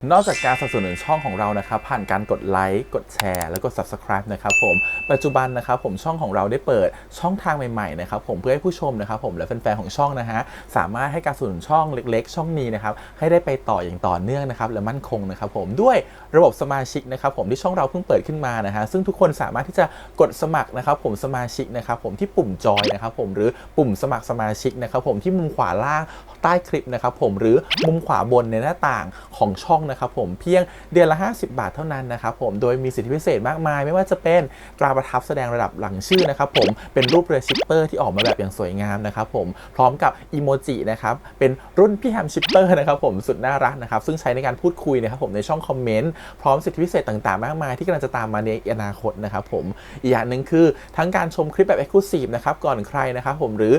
นอกจากการสนับสนุนช่องของเรานะครับผ่านการกดไลค์กดแชร์แล้วก็ Subscribe นะครับผมปัจจุบันนะครับผมช่องของเราได้เปิดช่องทางใหม่ๆนะครับผมเพื่อให้ผู้ชมนะครับผมและแฟนๆของช่องนะฮะสามารถให้การสนับสนุนช่องเล็กๆช่องนี้นะครับให้ได้ไปต่ออย่างต่อเนื่องนะครับและมั่นคงนะครับผมด้วยระบบสมาชิกนะครับผมที่ช่องเราเพิ่งเปิดขึ้นมานะฮะซึ่งทุกคนสามารถที่จะกดสมัครนะครับผมสมาชิกนะครับผมที่ปุ่มจอยนะครับผมหรือปุ่มสมัครสมาชิกนะครับผมที่มุมขวาล่างใต้คลิปนะครับผมหรือมุมขวาบนในหน้าต่างของช่องนะครับผมเพียงเดือนละ50 บาทเท่านั้นนะครับผมโดยมีสิทธิพิเศษมากมายไม่ว่าจะเป็นตราประทับแสดงระดับหลังชื่อนะครับผมเป็นรูปเรือชิปเปอร์ที่ออกมาแบบอย่างสวยงามนะครับผมพร้อมกับอีโมจินะครับเป็นรุ่นพี่แฮมชิปเปอร์นะครับผมสุดน่ารักนะครับซึ่งใช้ในการพูดคุยนะครับผมในช่องคอมเมนต์พร้อมสิทธิพิเศษต่างๆมากมายที่กำลังจะตามมาในอนาคตนะครับผมอีกอย่างหนึ่งคือทั้งการชมคลิปแบบ Exclusive นะครับก่อนใครนะครับผมหรือ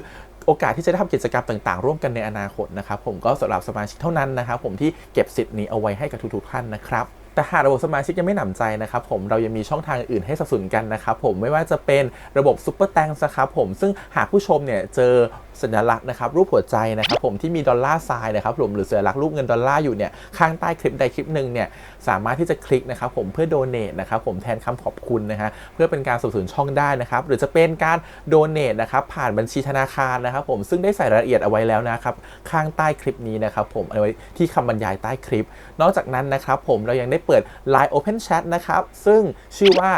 โอกาสที่จะได้ทำกิจกรรมต่างๆร่วมกันในอนาคตนะครับผมก็สำหรับสมาชิกเท่านั้นนะครับผมที่เก็บสิทธิ์นี้เอาไว้ให้กับทุกๆท่านนะครับแต่หากระบบสมาชิกยังไม่หนำใจนะครับผมเรายังมีช่องทางอื่นให้สนับสนุนกันนะครับผมไม่ว่าจะเป็นระบบซุปเปอร์แตงนะครับผมซึ่งหากผู้ชมเนี่ยเจอสัญลักษณ์นะครับรูปหัวใจนะครับผมที่มีดอลลาร์ไซน์นะครับผมหรือสัญลักษณ์รูปเงินดอลลาร์อยู่เนี่ยข้างใต้คลิปใดคลิปหนึ่งเนี่ยสามารถที่จะคลิกนะครับผมเพื่อโดเนทนะครับผมแทนคำขอบคุณนะฮะเพื่อเป็นการสนับสนุนช่องได้นะครับหรือจะเป็นการโดเนทนะครับผ่านบัญชีธนาคารนะครับผมซึ่งได้ใส่รายละเอียดเอาไว้แล้วนะครับข้างใต้คลิปนี้นะครับผมเอาไว้ที่คำบรรยายใต้คลิปนอกจากนั้นนะครับผมเรายังได้เปิด Line Open Chat นะครับซึ่งชื่อว่า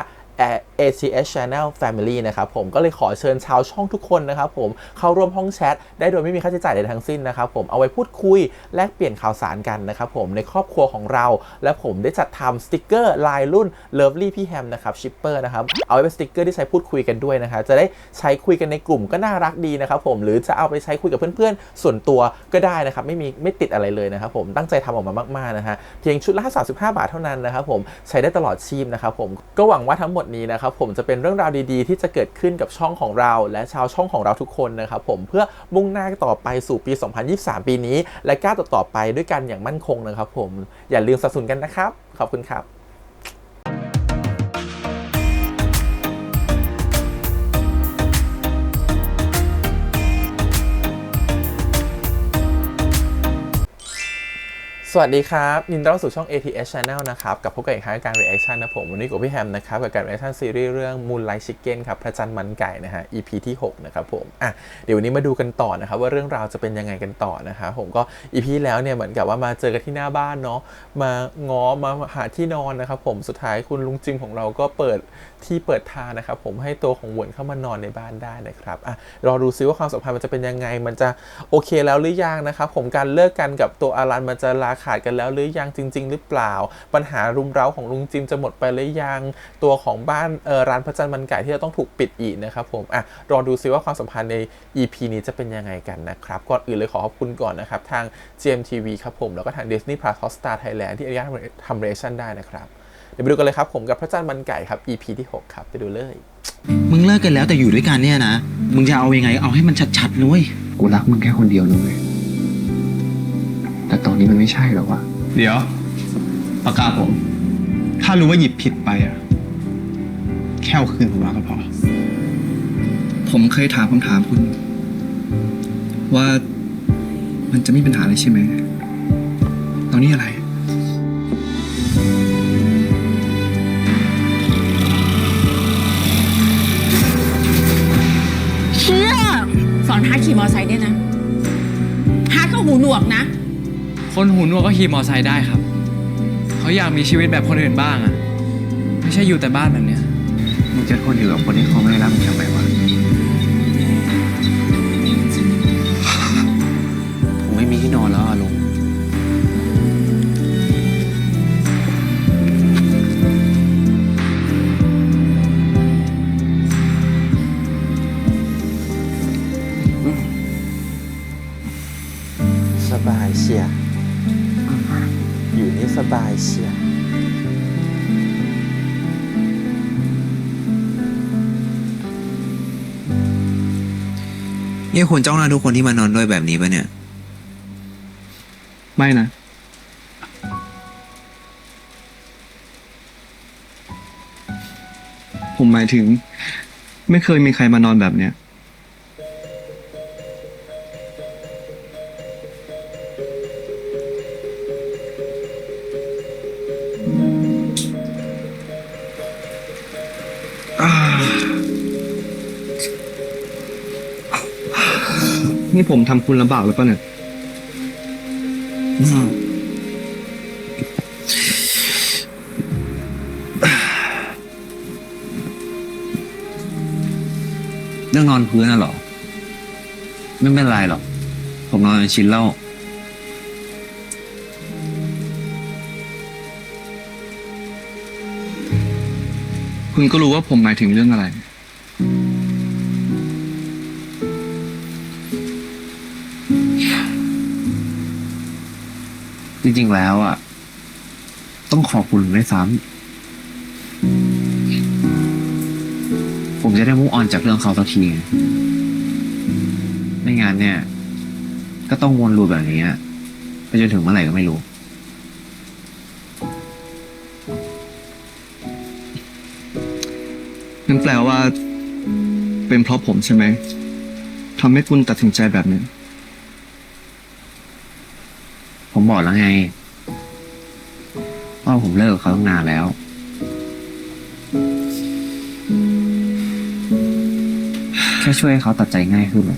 ACS Channel Family นะครับผมก็เลยขอเชิญชาวช่องทุกคนนะครับผมเข้าร่วมห้องแชทได้โดยไม่มีค่าใช้จ่ายใดทั้งสิ้นนะครับผมเอาไว้พูดคุยแลกเปลี่ยนข่าวสารกันนะครับผมในครอบครัวของเราและผมได้จัดทำสติกเกอร์ลายรุ่น Lovely พี่แฮมนะครับชิปเปอร์นะครับเอาไว้เป็นสติกเกอร์ที่ใช้พูดคุยกันด้วยนะครับจะได้ใช้คุยกันในกลุ่มก็น่ารักดีนะครับผมหรือจะเอาไปใช้คุยกับเพื่อนๆส่วนตัวก็ได้นะครับไม่ติดอะไรเลยนะครับผมตั้งใจทำออกมามากๆนะฮะเพียงชุดละ35 บาทเท่านั้นนะครับผมใช้ได้ตลอดชีพนะครับผมก็หวังว่าทั้งหมดนี้นะครับผมจะเป็นเรื่องราวดีๆที่จะเกิดขึ้นกับช่องของเราและชาวช่องของเราทุกคนนะครับผมเพื่อมุ่งหน้าต่อไปสู่ปี 2023 ปีนี้และก้าวต่อไปด้วยกันอย่างมั่นคงนะครับผมอย่าลืมสนับสนุนกันนะครับขอบคุณครับสวัสดีครับยินดีต้อนรับสู่ช่อง ATS Channel นะครับกับพบกันอีกครั้งการ reaction นะผมวันนี้กับพี่แฮมนะครับกับการ reaction ซีรีส์เรื่อง Moonlight Chicken ครับพระจันทร์มันไก่นะฮะ EP ที่ 6 นะครับผมเดี๋ยววันนี้มาดูกันต่อนะครับว่าเรื่องราวจะเป็นยังไงกันต่อนะครับผมก็ EP แล้วเนี่ยเหมือนกับว่ามาเจอกันที่หน้าบ้านเนาะมาง้อมาหาที่นอนนะครับผมสุดท้ายคุณลุงจิมของเราก็เปิดทางนะครับผมให้ตัวของหวนเข้ามานอนในบ้านได้นะครับรอดูซิว่าความสัมพันธ์มันจะเป็นยังไงมันจะโอเคแล้วหรือยังนะครับผมการเลิกกันกับตัวอารันมันจะขาดกันแล้วหรือยังจริงๆหรือเปล่าปัญหารุมเร้าของลุงจิมจะหมดไปหรือยังตัวของบ้านร้านพระจันทร์มันไก่ที่จะต้องถูกปิดอีกนะครับผมรอดูซิว่าความสัมพันธ์ใน EP นี้จะเป็นยังไงกันนะครับก่อนอื่นเลยขอขอบคุณก่อนนะครับทาง GMTV ครับผมแล้วก็ทาง Disney Plus Hotstar Thailand ที่อนุญาตทำ reaction ได้นะครับเดี๋ยวไปดูกันเลยครับผมกับพระจันทร์มันไก่ครับ EP ที่ 6 ครับไปดูเลยมึงเลิกกันแล้วแต่อยู่ด้วยกันเนี่ยนะมึงจะเอายังไงเอาให้มันชัดๆนุ้ยกูรักมึงแค่คนเดียวนะเว้ยแต่ตอนนี้มันไม่ใช่หรอกวะเดี๋ยวปากกาผมถ้ารู้ว่าหยิบผิดไปแค่เอาคืนผมมาก็พอผมเคยถามคำถามคุณว่ามันจะไม่มีปัญหาอะไรใช่ไหมตอนนี้อะไรเชื่อสอนฮาร์ดขี่มอไซค์เนี่ยนะฮาร์ดก็หูหนวกนะคนหูหนวกก็ขี่มอไซค์ได้ครับเขาอยากมีชีวิตแบบคนอื่นบ้างไม่ใช่อยู่แต่บ้านแบบเนี้ยมึงจะทนอยู่กับคนที่เขาไม่รักมึงทำไมวะผมไม่มีที่นอนแล้วลุงสบายเชียอยู่นี่สบายเชียนี่ควรจ้องหน้าทุกคนที่มานอนด้วยแบบนี้ปะเนี่ยไม่นะผมหมายถึงไม่เคยมีใครมานอนแบบเนี้ย นี่ผมทำคุณลำบากหรือเปล่าเนี่ย เรื่องนอนพื้นน่ะเหรอ ไม่เป็นไรหรอก ผมนอนจนชินแล้ว คุณก็รู้ว่าผมหมายถึงเรื่องอะไร จริงๆแล้วอ่ะ ต้องขอบคุณด้วยซ้ำผมจะได้มุ่งออนจากเรื่องเขาสักทีไงไม่งั้นเนี่ย ก็ต้องวนลูปแบบนี้อะไปจนถึงเมื่อไหร่ก็ไม่รู้ นั่นแปลว่า เป็นเพราะผมใช่ไหมทำให้คุณตัดสินใจแบบนี้ ผมบอกแล้วไงว่าผมเลิกกับเขาตั้งนานแล้ว แค่ช่วยให้เขาตัดใจง่ายขึ้น แ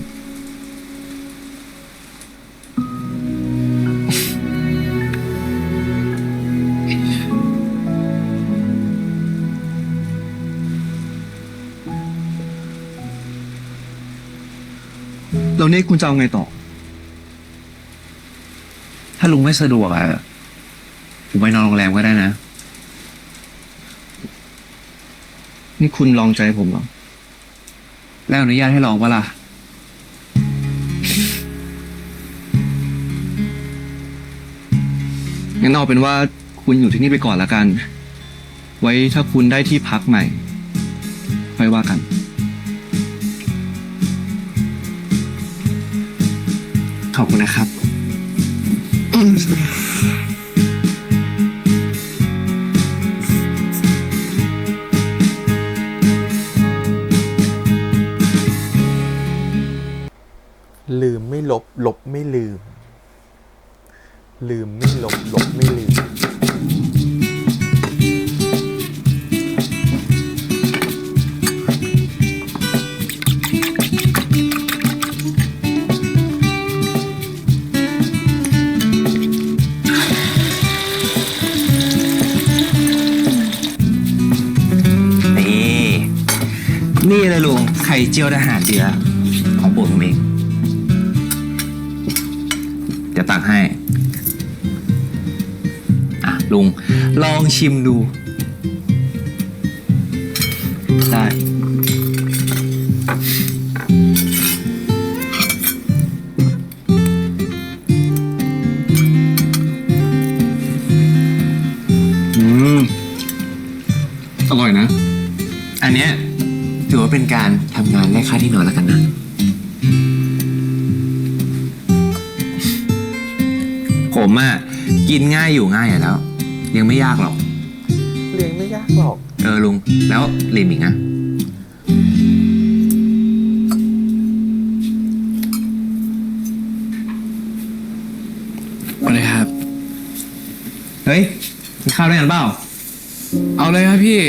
ล้วนี่คุณจะเอาไงต่อ ถ้าลุงไม่สะดวกอะผมไปนอนโรงแรมก็ได้นะ นี่คุณลองใจผมเหรอ แล้วอนุญาตให้ลองปะล่ะ งั้นเอาเป็นว่าคุณอยู่ที่นี่ไปก่อนละกัน ไว้ถ้าคุณได้ที่พักใหม่ ค่อยว่ากัน ขอบคุณนะครับ ลืมไม่ลบ ลบไม่ลืม ลืมไม่ลบ ลบไม่ลืม นี่เลยลุงไข่เจียวทหารเรือของโปรดผมเอง เดี๋ยวตักให้ อ่ะลุง ลองชิมดู ได้ อร่อยนะ อันเนี้ยถือว่าเป็นการทำงานแลกค่าที่นอนแล้วกันนะ ผมอ่ะ กินง่ายอยู่ง่ายอยู่แล้ว ยังไม่ยากหรอก เลี้ยงไม่ยากหรอก ลุง แล้วลิมอีกนะ มาเลยครับ เฮ้ยกินข้าวด้วยกันเปล่า เอาเลยครับพี่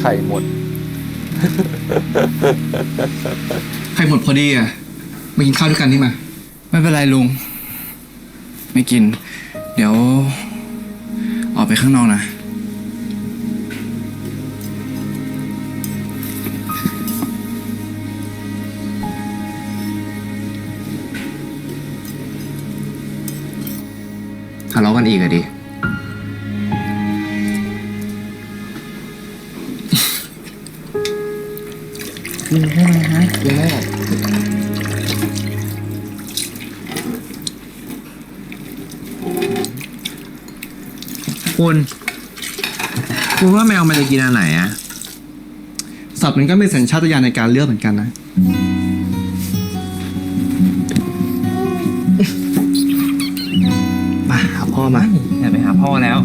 ไข่หมด ใครหมดพอดีอ่ะ มากินข้าวด้วยกันนี่มา ไม่เป็นไรลุง ไม่กิน เดี๋ยว ออกไปข้างนอกนะ ทะเลาะกันอีกอะดิ คุณว่าแมวมันจะกินอันไหนอะ สัตว์มันก็มีสัญชาตญาณในการเลือกเหมือนกันนะ มาหาพ่อมา อยากไปหาพ่อแล้ว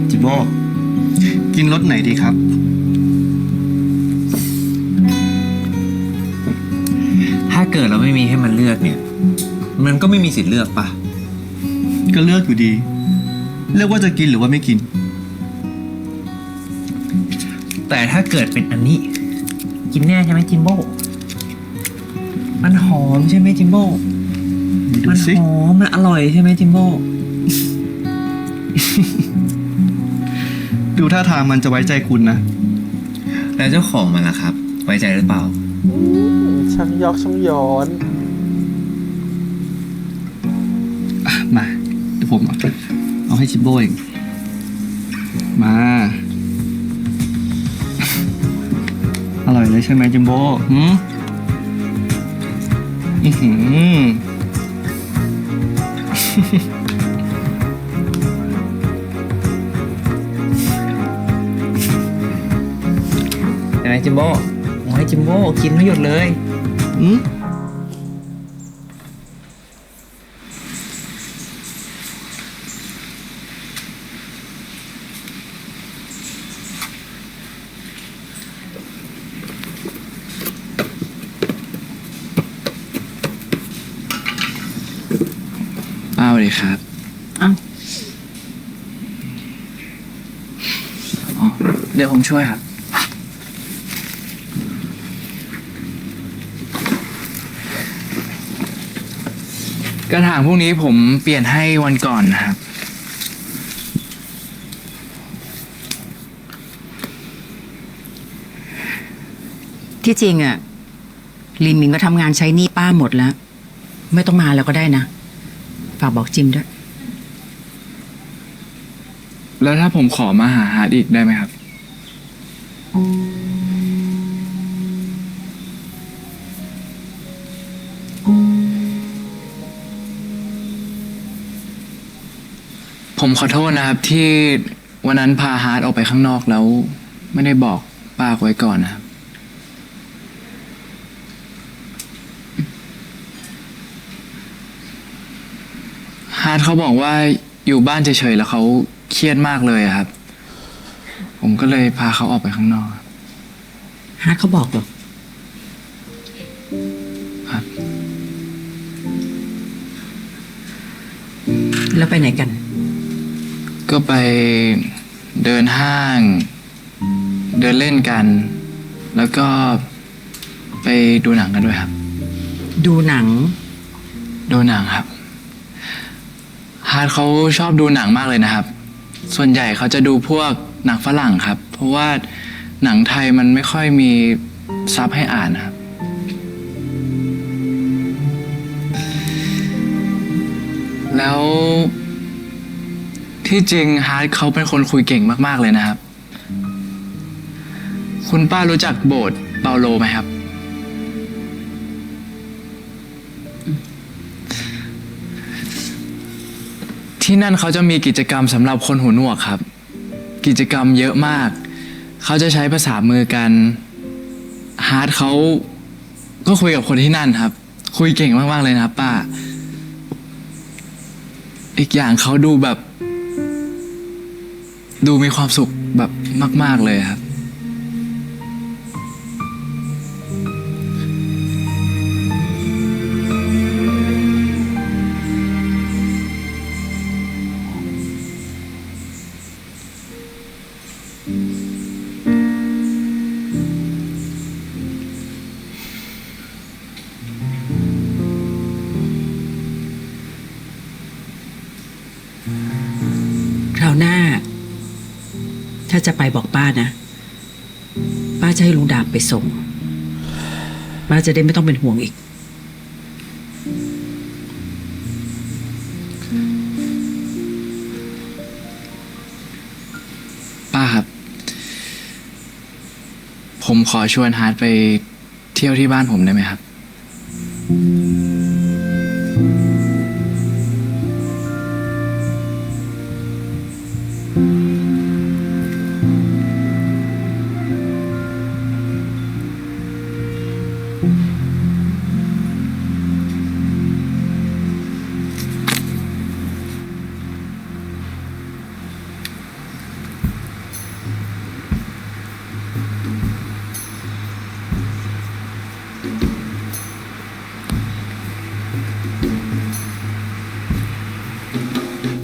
จิโบกินรสไหนดีครับ เกิดเราไม่มีให้มันเลือกเนี่ย มันก็ไม่มีสิทธิ์เลือกปะ ก็เลือกอยู่ดี เลือกว่าจะกินหรือว่าไม่กิน แต่ถ้าเกิดเป็นอันนี้ กินแน่ใช่ไหมจิมโบ้มันหอมใช่ไหมจิมโบ้ ดู มัน สิ หอมมันอร่อยใช่ไหมจิมโบ้ ดูท่าทางมันจะไว้ใจคุณนะ แล้วเจ้าของมันล่ะครับ ไว้ใจหรือเปล่า ช่างยอกช่างย้อน มาเดี๋ยวผมเอาให้ชิปโบเองมา อร่อยเลยใช่ไหมจิมโบ้อื้อหือ ใช่ไหมจิมโบ้โอ้ยจิมโบ้กินไม่หยุดเลย อืม ป้าสวัสดีครับ อ้าว อ๋อ เดี๋ยวผมช่วยครับ กระถางพวกนี้ผมเปลี่ยนให้วันก่อนนะครับ ที่จริงอะลินมิงก็ทำงานใช้หนี้ป้าหมดแล้ว ไม่ต้องมาแล้วก็ได้นะ ฝากบอกจิมด้วย แล้วถ้าผมขอมาหาฮาร์ดอีกได้ไหมครับ ผมขอโทษนะครับที่วันนั้นพาฮาร์ดออกไปข้างนอกแล้ว ไม่ได้บอกป้าไว้ก่อนนะครับ ฮาร์ดเขาบอกว่าอยู่บ้านเฉยๆแล้วเขาเครียดมากเลยอะครับ ผมก็เลยพาเขาออกไปข้างนอกครับ ฮาร์ดเขาบอกเหรอ ครับ แล้วไปไหนกัน ก็ไปเดินห้าง เดินเล่นกัน แล้วก็ไปดูหนังกันด้วยครับ ดูหนัง ดูหนังครับฮาร์ดเขาชอบดูหนังมากเลยนะครับ ส่วนใหญ่เขาจะดูพวกหนังฝรั่งครับ เพราะว่าหนังไทยมันไม่ค่อยมีซับให้อ่านนะครับ แล้วที่จริงฮาร์ดเขาเป็นคนคุยเก่งมากๆเลยนะครับ คุณป้ารู้จักโบสถ์เปาโลไหมครับ ที่นั่นเขาจะมีกิจกรรมสำหรับคนหูหนวกครับ กิจกรรมเยอะมาก เขาจะใช้ภาษามือกันฮาร์ดเขาก็คุยกับคนที่นั่นครับ คุยเก่งมากๆเลยนะครับป้า อีกอย่างเขาดูแบบ ดูมีความสุขแบบมากๆเลยครับ คราวหน้า ถ้าจะไปบอกป้านะ ป้าจะให้ลุงดาบไปส่ง ป้าจะได้ไม่ต้องเป็นห่วงอีก ป้าครับ ผมขอชวนฮาร์ดไปเที่ยวที่บ้านผมได้ไหมครับ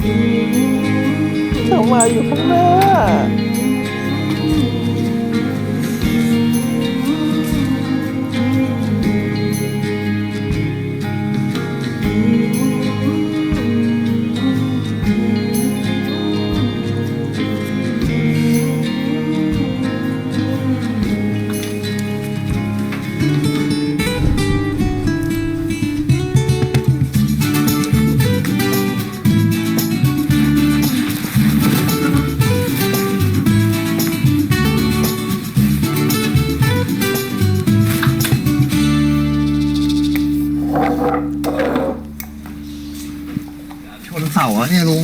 เขามาอยู่ข้างหน้า ชนเสาอะเนี่ยลุง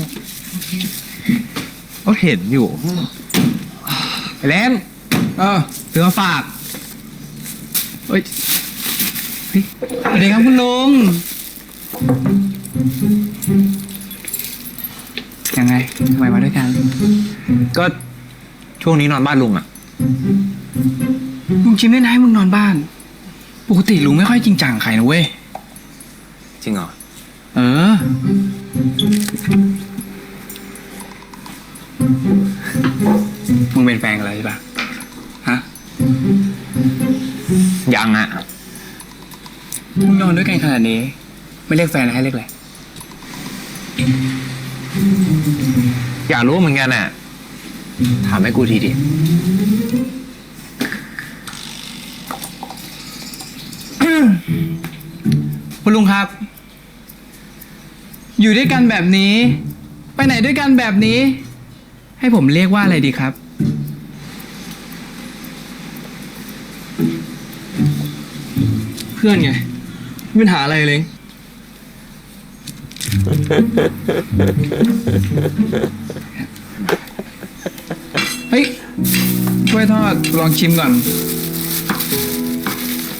ก็เห็นอยู่ไอ้เล่มซื้อมาฝาก เฮ้ยสวัสดีครับคุณลุง ยังไงทำไมมาด้วยกัน ก็ช่วงนี้นอนบ้านลุงอะ ลุงชิมได้นะให้มึงนอนบ้าน ปกติลุงไม่ค่อยจริงจังกับใครนะเว้ย จริงเหรอ เออ มึงเป็นแฟนกันแล้วใช่ปะฮะ ยังอะ มึงนอนด้วยกันขนาดนี้ ไม่เรียกแฟนแล้วให้เรียกอะไร อยากรู้เหมือนกันอะถามให้กูทีดิ คุณลุงครับ อยู่ด้วยกันแบบนี้ ไปไหนด้วยกันแบบนี้ ให้ผมเรียกว่าอะไรดีครับ เพื่อนไงไม่มีปัญหาอะไรเลย เฮ้ยช่วยทอดลองชิมก่อน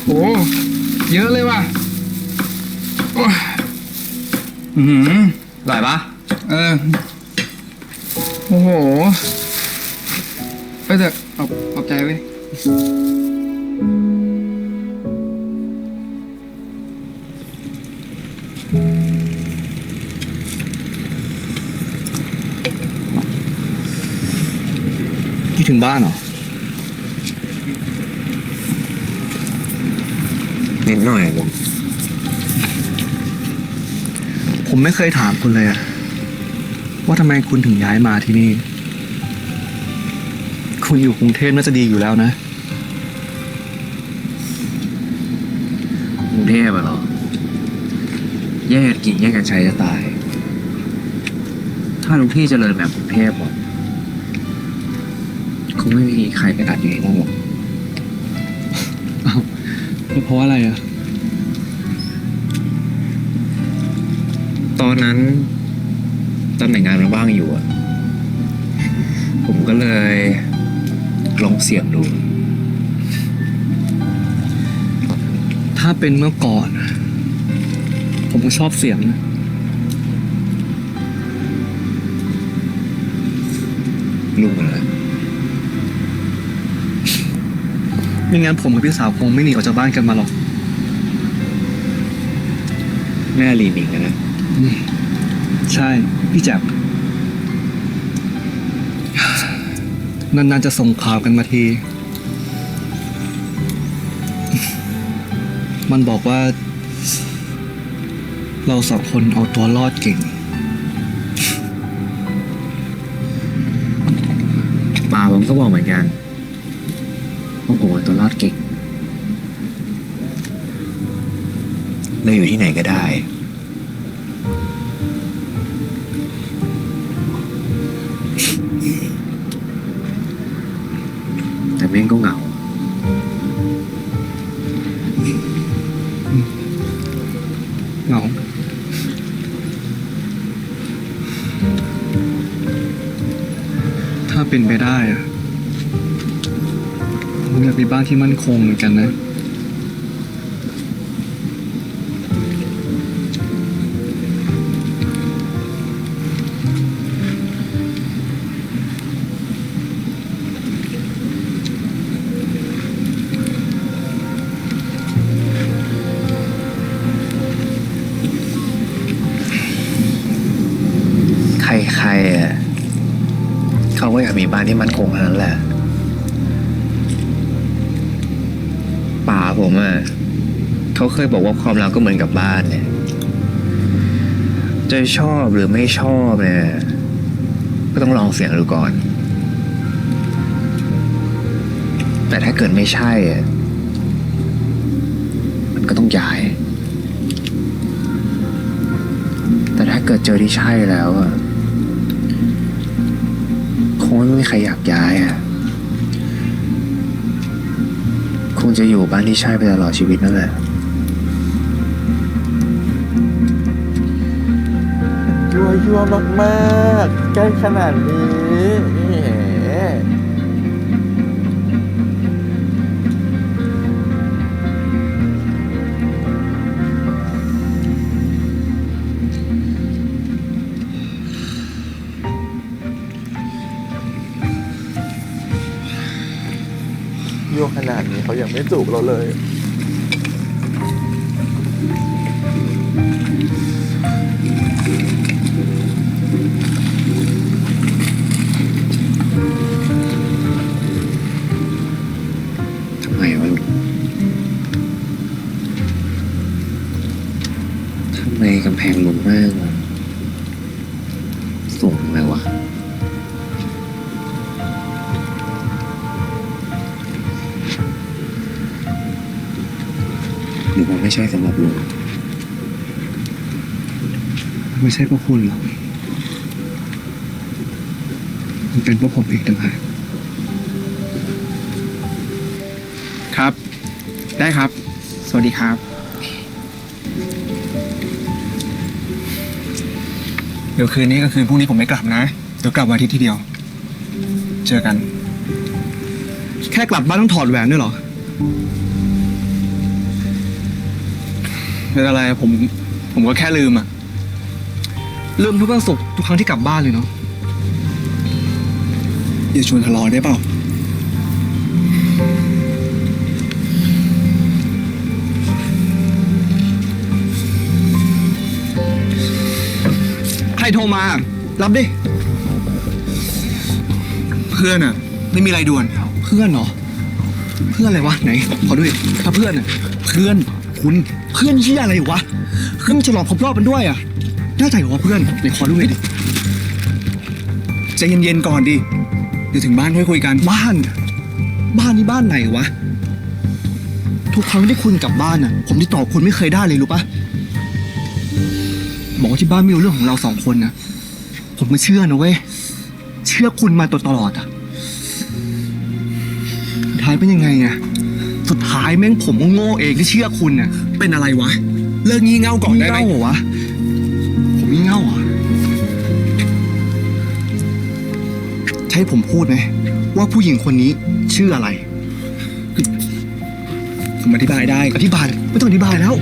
โอ้เยอะเลยว่ะโอ้ยออร่อยปะ เออ โอ้โห ไปเถอะขอบใจไว้ยคิดถึงบ้านเหรอ นิดหน่อยลุง ผมไม่เคยถามคุณเลยอะว่าทำไมคุณถึงย้ายมาที่นี่ คุณอยู่กรุงเทพน่าจะดีอยู่แล้วนะ กรุงเทพอะเหรอ แยกกันกินแยกกันใช้จะตาย ถ้าทุกที่เจริญแบบกรุงเทพหมดคงไม่มีใครไปอัดอยู่ในนั้นหรอก เพราะอะไรอะ ตอนนั้นตำแหน่งงานมันว่างอยู่อะผมก็เลยลองเสี่ยงดู ถ้าเป็นเมื่อก่อน ผมก็ชอบเสียงนะ ลุงอะไร ไม่งั้นผมกับพี่สาวคงไม่หนีออกจากบ้านกันมาหรอก แม่ลีมิงนะ ใช่ พี่แจ๊บนานๆจะส่งข่าวกันมาที มันบอกว่า เราสองคนเอาตัวรอดเก่ง ป่าผมก็บอกเหมือนกันว่าผมเอาตัวรอดเก่งเราอยู่ที่ไหนก็ได้ แต่แม่งก็เหงา เหงา ถ้าเป็นไปได้อะผมอยากมีบ้านที่มั่นคงเหมือนกันนะ ใคร มีบ้านที่มั่นคงเท่านั้นแหละป๋าผมอ่ะเขาเคยบอกว่าความรักก็เหมือนกับบ้านเนี่ยจะชอบหรือไม่ชอบเนี่ยก็ต้องลองเสี่ยงดูก่อน แต่ถ้าเกิดไม่ใช่อะมันก็ต้องย้าย แต่ถ้าเกิดเจอที่ใช่แล้วอะคงไม่มีใครอยากย้ายอะคงจะอยู่บ้านที่ใช่ไปตลอดชีวิตนั่นแหละ ยั่วมากๆใกล้ขนาดนี้แหมยั่วขนาดนี้เขายังไม่จูบเราเลย ทำไมวะลูกทำไมกำแพงลุนมากวะสูงเลยวะหรือว่าไม่ใช่สำหรับลุง ไม่ใช่พวกคุณหรอกมันเป็นพวกผมเองต่างหาก ครับ ได้ครับ สวัสดีครับ เดี๋ยวคืนนี้กับคืนพรุ่งนี้ผมไม่กลับนะ เดี๋ยวกลับวันอาทิตย์ทีเดียว เจอกัน แค่กลับบ้านต้องถอดแหวนด้วยเหรอเป็นอะไรผมก็แค่ลืมอะลืมทุกวันศุกร์ทุกครั้งที่กลับบ้านเลยเนาะอย่าชวนทะเลาะได้เปล่าใครโทรมา รับดิ เพื่อนอะไม่มีอะไรด่วน เพื่อนเหรอ เพื่อนอะไรวะ ไหน ขอดูดิถ้าเพื่อนอะเพื่อนคุณเพื่อนที่อะไรวะเพื่อนฉลองครบรอบมันด้วยอะน่าใจเหรอวะเพื่อนไหนขอดูหน่อยดิใจเย็นๆก่อนดิเดี๋ยวถึงบ้านค่อยคุยกันบ้านนี่บ้านไหนวะทุกครั้งที่คุณกลับบ้านอะผมติดต่อคุณไม่เคยได้เลยรู้ปะบอกว่าที่บ้านไม่รู้เรื่องของเราสองคนนะผมไม่เชื่อนะเว้ยเชื่อคุณมาตลอดอะสุดท้ายเป็นยังไงอะสุดท้ายแม่งผมก็โง่เองที่เชื่อคุณน่ะเป็นอะไรวะเลิกงี่เง่าก่อนได้ไหมงี่เง่าเหรอวะผมงี่เง่าเหรอใช่ผมพูดไหมว่าผู้หญิงคนนี้ชื่ออะไรผมอธิบายได้อธิบายไม่ต้องอธิบายแล้ว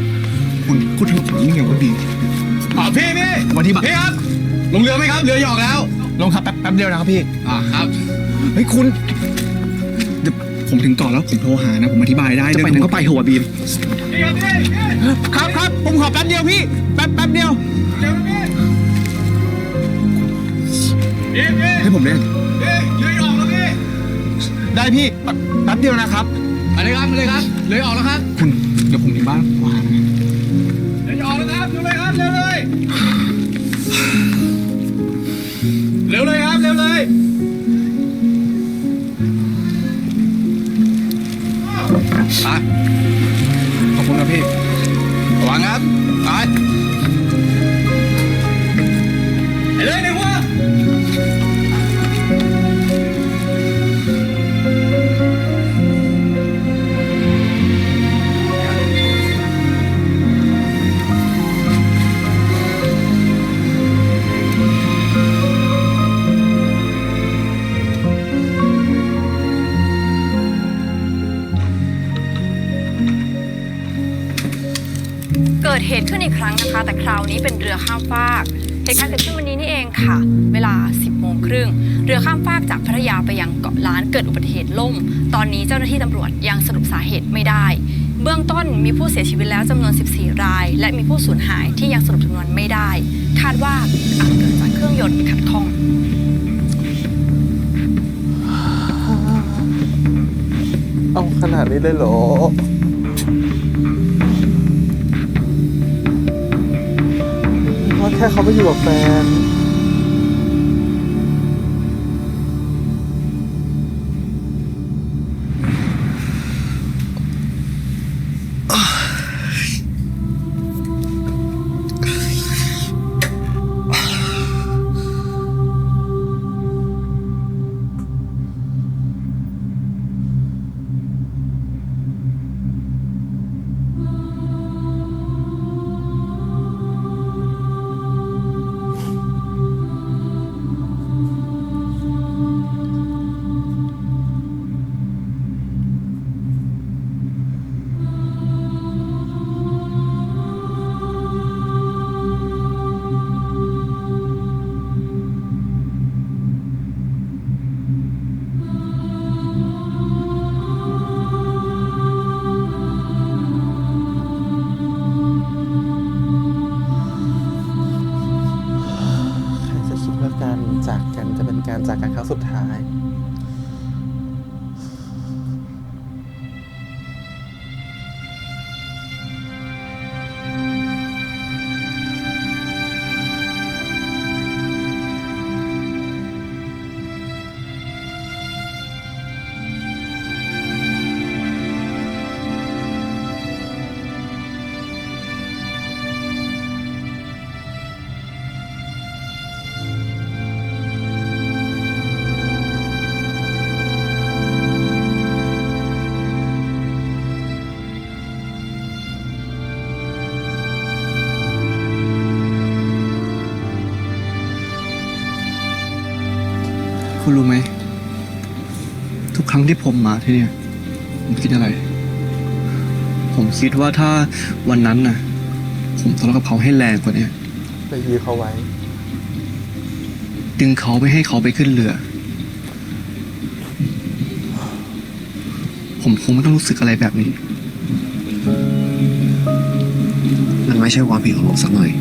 คุณพูดถึงผมงี่เง่าก็ดี พี่ วันที่บาย พี่ครับ ลงเรือไหมครับ เรือหยอกแล้ว ลงครับแป๊บเดียวนะครับพี่ ครับ เฮ้ยคุณเดี๋ยวผมถึงก่อนแล้วผมโทรหานะผมอธิบายได้จะไปไหนก็ไปเถอะวะบีม ครับ ผมขอแป๊บเดียวพี่ แป๊บเดียว ให้ผมเล่น เรือออกแล้วพี่ ได้พี่แป๊บเดียวนะครับ ไปเลยครับเรือออกแล้วครับ คุณเดี๋ยวผมถึงบ้านโทรหานะ เรือออกแล้วครับเร็วเลยครับเร็วเลยเร็วเลยครับเร็วเลย ขอบคุณครับพี่ ระวังครับไปเลยในหัว เกิดเหตุขึ้นอีกครั้งนะคะ แต่คราวนี้เป็นเรือข้ามฟากเหตุการณ์เกิดขึ้นวันนี้นี่เองค่ะ เวลา 10 โมงครึ่งเรือข้ามฟากจากพัทยาไปยังเกาะล้านเกิดอุบัติเหตุล่มตอนนี้เจ้าหน้าที่ตำรวจยังสรุปสาเหตุไม่ได้เบื้องต้นมีผู้เสียชีวิตแล้วจำนวน 14 ราย และมีผู้สูญหายที่ยังสรุปจำนวนไม่ได้คาดว่าอาจเกิดจากเครื่องยนต์ขัดข้อง เอาขนาดนี้เลยเหรอเพราะแค่เขาไม่อยู่กับแฟนใครจะคิดว่าการจากกันจะเป็นการจากกันครั้งสุดท้าย คุณรู้ไหม ทุกครั้งที่ผมมาที่เนี่ยผมคิดอะไร ผมคิดว่าถ้าวันนั้นน่ะ ผมทะเลาะกับเขาให้แรงกว่านี้ ไปยื้อเขาไว้ ดึงเขาไม่ให้เขาไปขึ้นเรือ ผมคงไม่ต้องรู้สึกอะไรแบบนี้ มันไม่ใช่ความผิดของผมสักหน่อย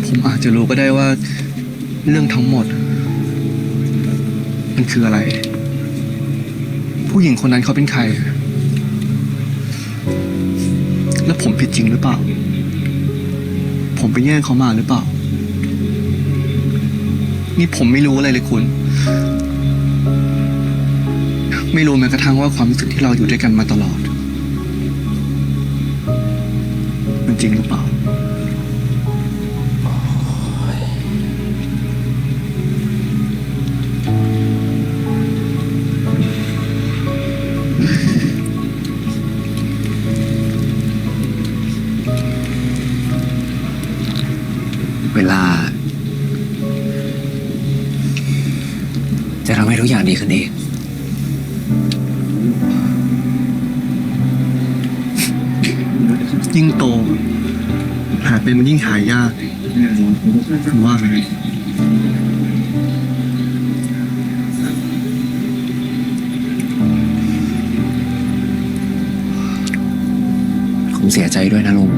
ผมอาจจะรู้ก็ได้ว่าเรื่องทั้งหมด มันคืออะไร ผู้หญิงคนนั้นเขาเป็นใคร แล้วผมผิดจริงหรือเปล่า ผมไปแย่งเขามาหรือเปล่า นี่ผมไม่รู้อะไรเลยคุณ ไม่รู้แม้กระทั่งว่าความรู้สึกที่เราอยู่ด้วยกันมาตลอด มันจริงหรือเปล่า เวลา จะทำให้ทุกอย่างดีขึ้นเอง ยิ่งโต หาเป็นมันยิ่งหายากคุณว่าไง ผมเสียใจด้วยนะลุง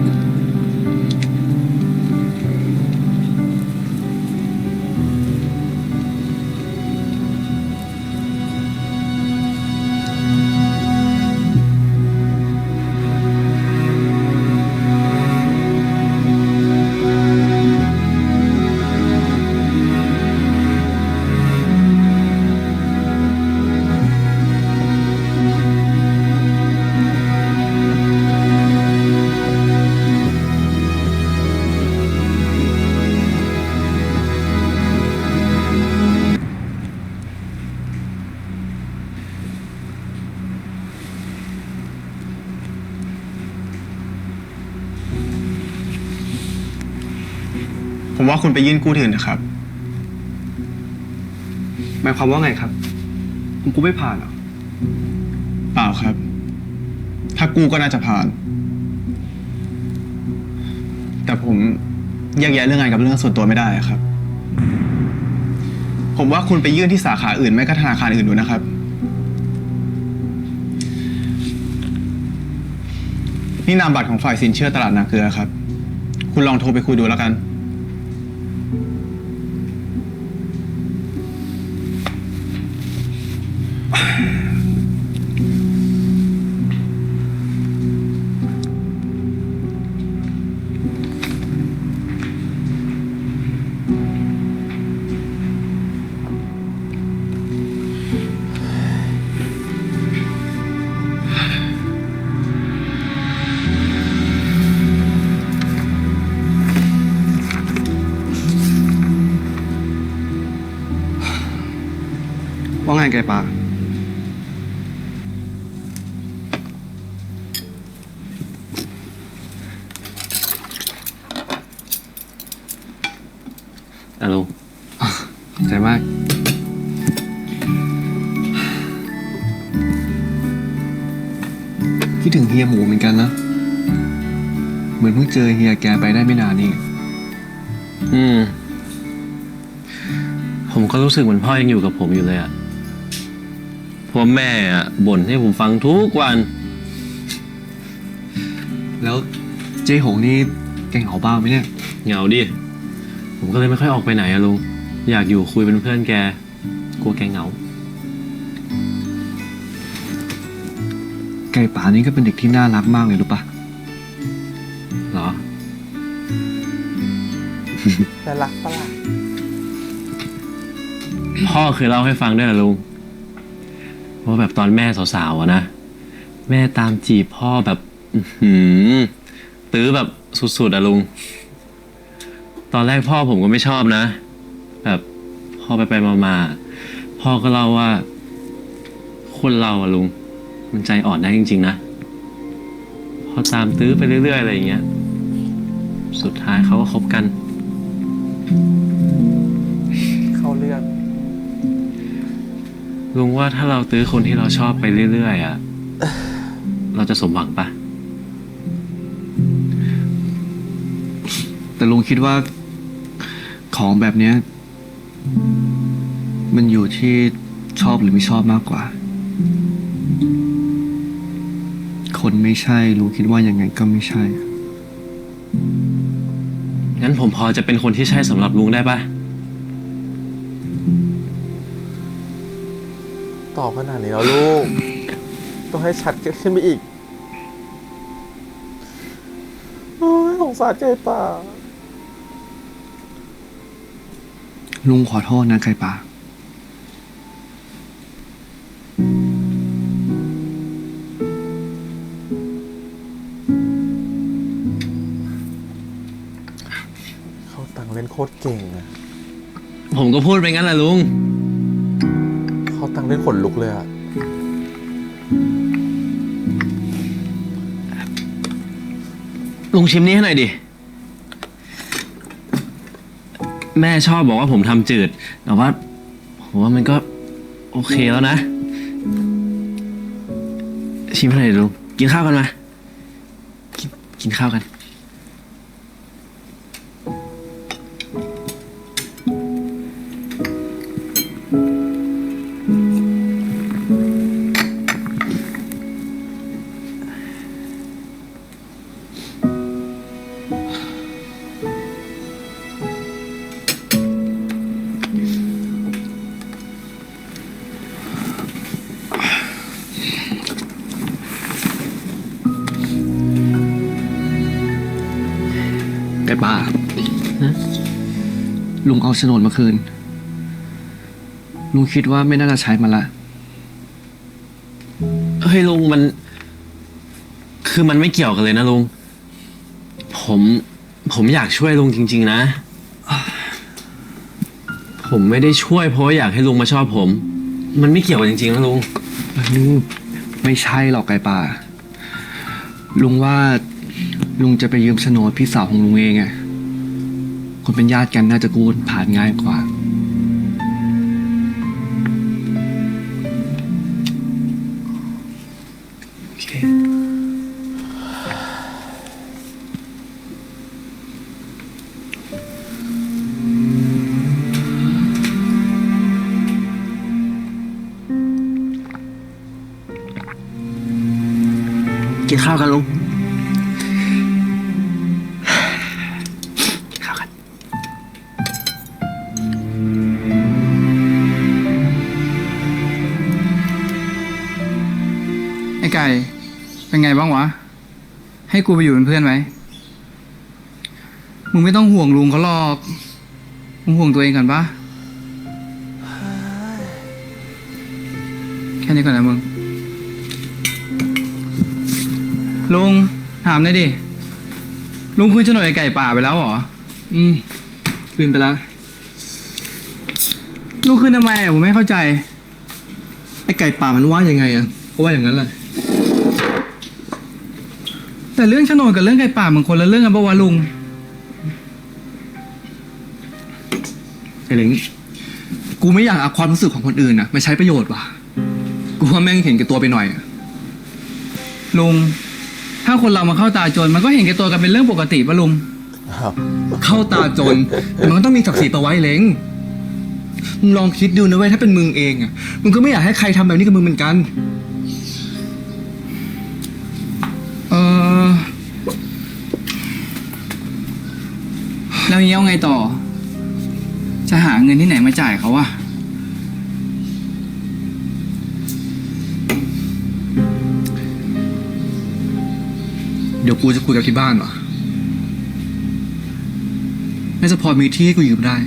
ผมว่าคุณไปยื่นกู้ที่อื่นนะครับ หมายความว่าไงครับ ผมกูไม่ผ่านเหรอ เปล่าครับ ถ้ากู้ก็น่าจะผ่าน แต่ผมแยกแยะเรื่องงานกับเรื่องส่วนตัวไม่ได้ครับ ผมว่าคุณไปยื่นที่สาขาอื่นไม่ก็ธนาคารอื่นดูนะครับ นี่นามบัตรของฝ่ายสินเชื่อตลาดนาเกลือครับ คุณลองโทรไปคุยดูแล้วกัน ว่าไงไก่ป่า ลุง ขอบใจมาก คิดถึงเฮียหมูเหมือนกันนะ เหมือนเพิ่งเจอเฮียแกไปได้ไม่นานนี่ ผมก็รู้สึกเหมือนพ่อยังอยู่กับผมอยู่เลยอะเพราะแม่อะบ่นให้ผมฟังทุกวัน แล้วเจ๊หงนี่แกเหงาบ้างไหมเนี่ย เหงาดิ ผมก็เลยไม่ค่อยออกไปไหนอะลุง อยากอยู่คุยเป็นเพื่อนแก กลัวแกเหงา ไก่ป่านี่ก็เป็นเด็กที่น่ารักมากเลยรู้ปะ เหรอ แต่รักปะล่ะ พ่อเคยเล่าให้ฟังด้วยนะลุงว่าแบบตอนแม่สาวๆอะนะ แม่ตามจีบพ่อแบบตื้อแบบสุดๆอะลุง ตอนแรกพ่อผมก็ไม่ชอบนะ แบบพ่อไปมาๆพ่อก็เล่าว่าคนเราอะลุง มันใจอ่อนได้จริงๆนะพอตามตื้อไปเรื่อยๆอะไรอย่างเงี้ย สุดท้ายเขาก็คบกัน เขาเลือก ลุงว่าถ้าเราตื้อคนที่เราชอบไปเรื่อยๆอะเราจะสมหวังปะ แต่ลุงคิดว่าของแบบเนี้ยมันอยู่ที่ชอบหรือไม่ชอบมากกว่า คนไม่ใช่ลุงคิดว่ายังไงก็ไม่ใช่ งั้นผมพอจะเป็นคนที่ใช่สำหรับลุงได้ปะ ตอบขนาดนี้แล้วลูก ต้องให้ชัดขึ้นไปอีกโอ้ยสงสารไก่ป่า ลุงขอโทษนะไก่ป่า เขาตังเล่นโคตรเก่งอะ ผมก็พูดไปงั้นแหละลุง เขาตังเล่นขนลุกเลยอะ ลุงชิมนี้ให้หน่อยดิ แม่ชอบบอกว่าผมทำจืด แต่ว่าผมว่ามันก็โอเคแล้วนะ ชิมให้หน่อยดิลุง กินข้าวกันมา กินข้าวกัน ไก่ป่าลุงเอาโฉนดมาคืน ลุงคิดว่าไม่น่าจะใช้มันละ เฮ้ยลุงมัน คือมันไม่เกี่ยวกันเลยนะลุง ผมอยากช่วยลุงจริงๆนะ ผมไม่ได้ช่วยเพราะว่าอยากให้ลุงมาชอบผม มันไม่เกี่ยวกันจริงๆนะลุง ไม่ใช่หรอกไก่ป่า ลุงว่าลุงจะไปยืมโฉนดพี่สาวของลุงเองไงคนเป็นญาติกันน่าจะกู้ผ่านง่ายกว่า โอเค กินข้าวกันลุง อ้ไก่ เป็นไงบ้างวะ ให้กูไปอยู่เป็นเพื่อนไหม มึงไม่ต้องห่วงลุงเขาหรอก มึงห่วงตัวเองก่อนปะแค่นี้ก่อนนะมึง ลุงถามหน่อยดิ ลุงคืนโฉนดไอ้ไก่ป่าไปแล้วเหรอ คืนไปแล้ว ลุงคืนทำไมอ่ะผมไม่เข้าใจ ไอ้ไก่ป่ามันว่ายังไงอะก็ว่าอย่างนั้นแหละ แต่เรื่องโฉนดกับเรื่องไก่ป่ามันคนละเรื่องกันปะวะลุง ไอ้เล้งกูไม่อยากเอาความรู้สึกของคนอื่นนะมาใช้ประโยชน์ว่ะ กูว่าแม่งเห็นแก่ตัวไปหน่อยอะ ลุง ถ้าคนเรามาเข้าตาจนมันก็เห็นแก่ตัวกันเป็นเรื่องปกติปะลุง เข้าตาจนแต่มันก็ต้องมีศักดิ์ศรีประไว้เล้งมึงลองคิดดูนะเว้ยถ้าเป็นมึงเองอะมึงก็ไม่อยากให้ใครทำแบบนี้กับมึงเหมือนกัน แล้วนี้เอาไงต่อ จะหาเงินที่ไหนมาจ่ายเขาอะ เดี๋ยวกูจะคุยกับที่บ้านว่ะน่าจะพอมีที่ให้กูยืมได้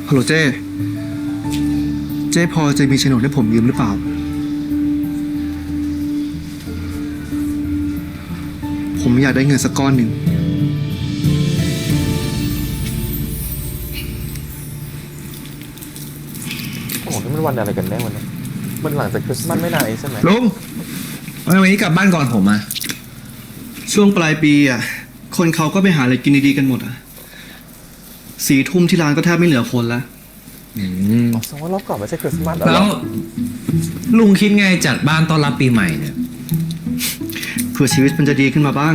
ฮัลโหลเจ้พอจะมีโฉนดให้ผมยืมหรือเปล่า ผมอยากได้เงินสักก้อนหนึ่ง โอ้โหนี่มันวันอะไรกันแน่วันนี้มันหลังจากคริสต์มาสไม่นานเองใช่ไหม ลุงวันนี้กลับบ้านก่อนผมอะ ช่วงปลายปีอ่ะ คนเขาก็ไปหาอะไรกินดีๆกันหมดอ่ะ4 ทุ่มที่ร้านก็แทบไม่เหลือคนแล้ว อ๋อแสดงว่ารอบก่อนไม่ใช่คริสต์มาส แล้วลุงคิดไงจัดบ้านต้อนรับปีใหม่เนี่ย เพื่อชีวิตมันจะดีขึ้นมาบ้าง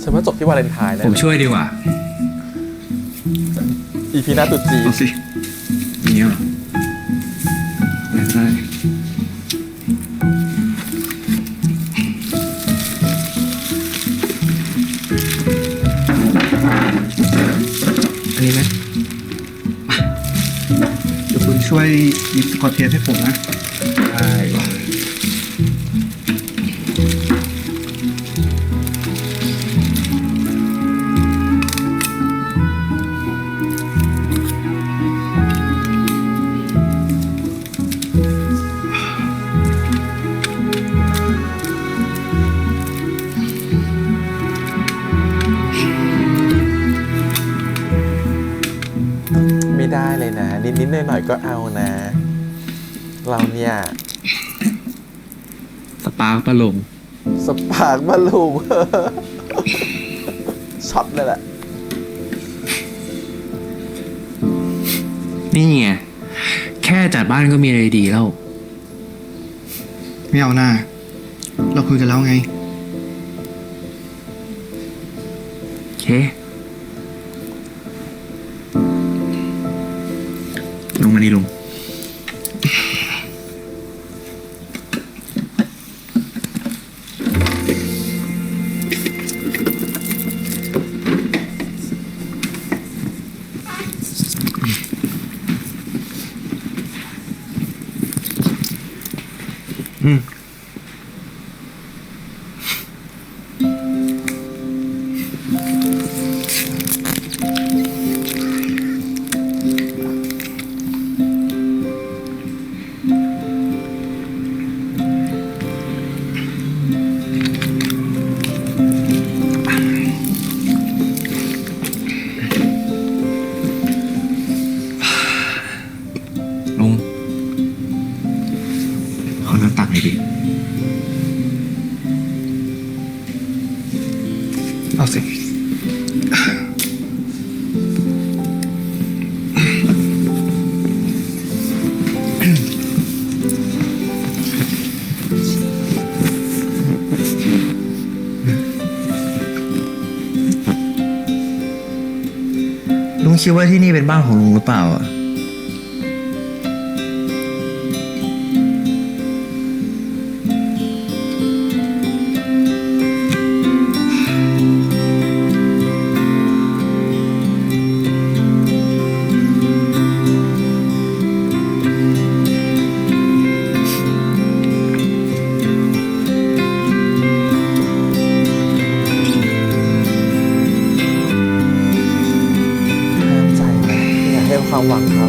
ฉันว่าจบที่วาเลนไทน์นะ ผมช่วยดีกว่า อีพีหน้าตรุ๊จีน เอาสิ อย่างนี้เหรอ ได้ อันนี้ไหมอ่ะเดี๋ยวคุณช่วยหยิบสกอตเทปให้ผมนะ ใช่ ไม่ได้เลยนะ นิดๆหน่อยๆก็เอานะ เราเนี่ย สปาร์คปะลุง สปาร์กมาลูก ช็อตเลยแหละ นี่ไง แค่จัดบ้านก็มีอะไรดีแล้ว ไม่เอาหน้า เราคุยกันแล้วไง โอเค ลงมาดิลุง ลุง ขอน้ำตักหน่อยดิ เอาสิ เ งคิดว่าที่นี่เป็นบ้านของลุงหรือเปล่าอ่ะ ห้ามใจไหมอย่าให้ความหวังเขา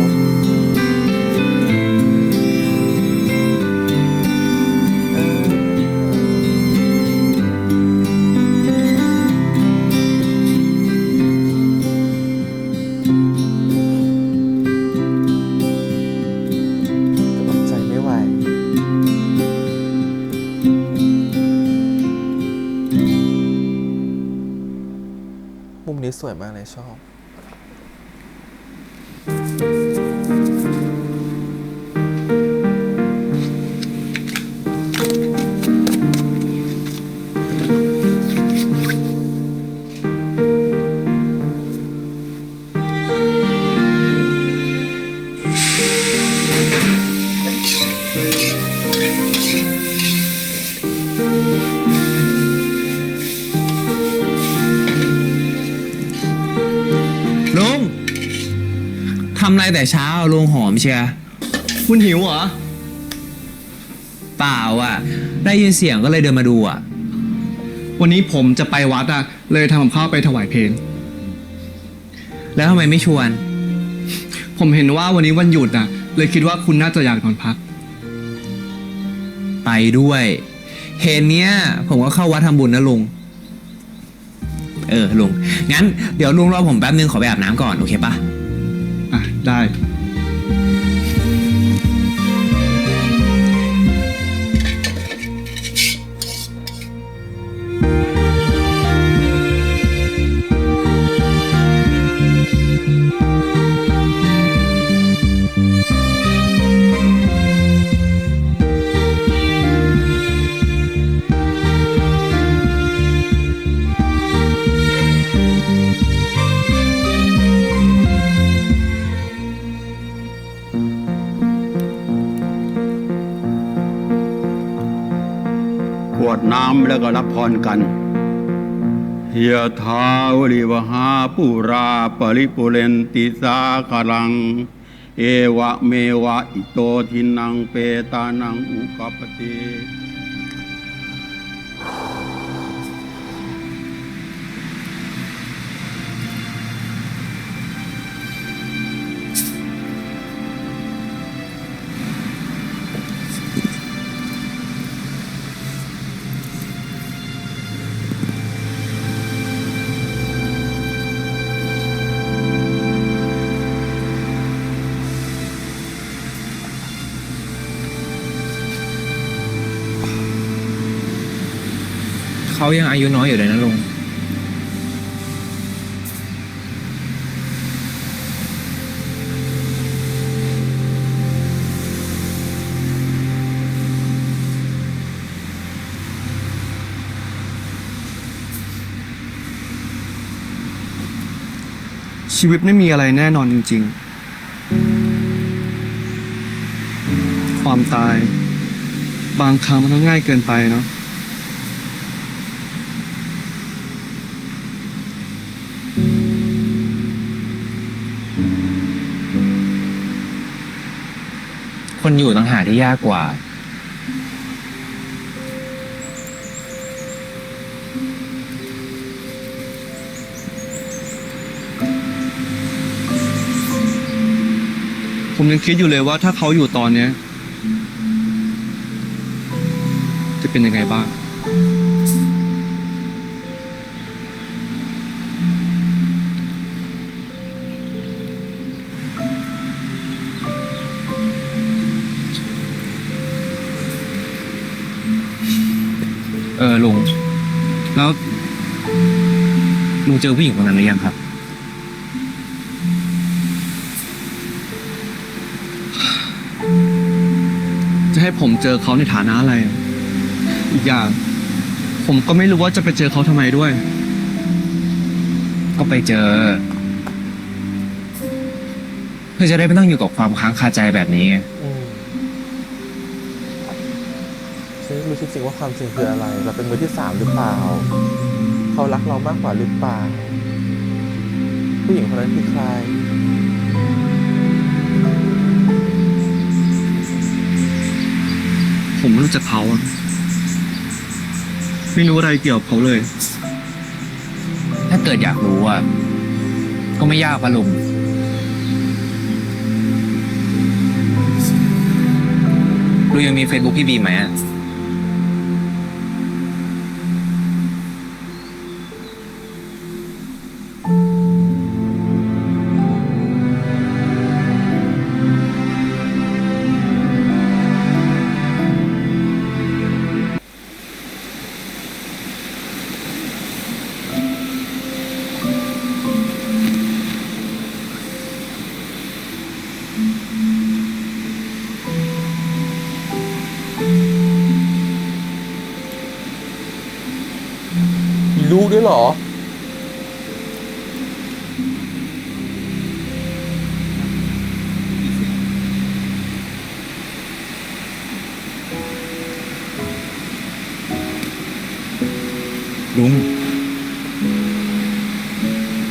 ก็อดใจไม่ไหว มุมนี้สวยมากเลยชอบ ลุงทำอะไรแต่เช้าลุงหอมเชียร์ คุณหิวเหรอ เปล่าอ่ะ ได้ยินเสียงก็เลยเดินมาดูอ่ะ วันนี้ผมจะไปวัดอะเลยทำกับข้าวไปถวายเพล แล้วทำไมไม่ชวน ผมเห็นว่าวันนี้วันหยุดอะเลยคิดว่าคุณน่าจะอยากนอนพัก ไปด้วย เห็นเนี้ยผมก็เข้าวัดทำบุญนะลุง ลุง งั้นเดี๋ยวลุงรอผมแป๊บนึงขอไปอาบน้ำก่อน โอเคปะ อ่ะ ได้ กรวดน้ำแล้วก็รับพรกันยะถาวริวหาปุราปริปุเรนติสาคารัง เอวะเมวะอิโตทินังเปตานังอุกปปติ เขายังอายุน้อยอยู่เลยนะลุง ชีวิตไม่มีอะไรแน่นอนจริงๆ ความตาย บางครั้งมันก็ง่ายเกินไปเนาะ คนอยู่ต่างหากที่ยากกว่า ผมยังคิดอยู่เลยว่าถ้าเขาอยู่ตอนเนี้ยจะเป็นยังไงบ้าง ลุง แล้วลุงเจอผู้หญิงคนนั้นหรือยังครับ จะให้ผมเจอเขาในฐานะอะไร อีกอย่าง ผมก็ไม่รู้ว่าจะไปเจอเขาทำไมด้วย ก็ไปเจอ พื่อจะได้ไม่ต้องอยู่กับความค้างคาใจแบบนี้ไง ฉันไม่รู้จริงๆว่าความจริงคืออะไร เราเป็นมือที่ 3หรือเปล่า เขารักเรามากกว่าหรือเปล่า ผู้หญิงคนนั้นคือใคร ผมไม่รู้จักเขาอะไม่รู้อะไรเกี่ยวกับเขาเลย ถ้าเกิดอยากรู้อ่ะก็ไม่ยากปะลุงลุงยังมีเฟซบุ๊กพี่บีไหมอ่ะ มีลูกด้วยเหรอ ลุง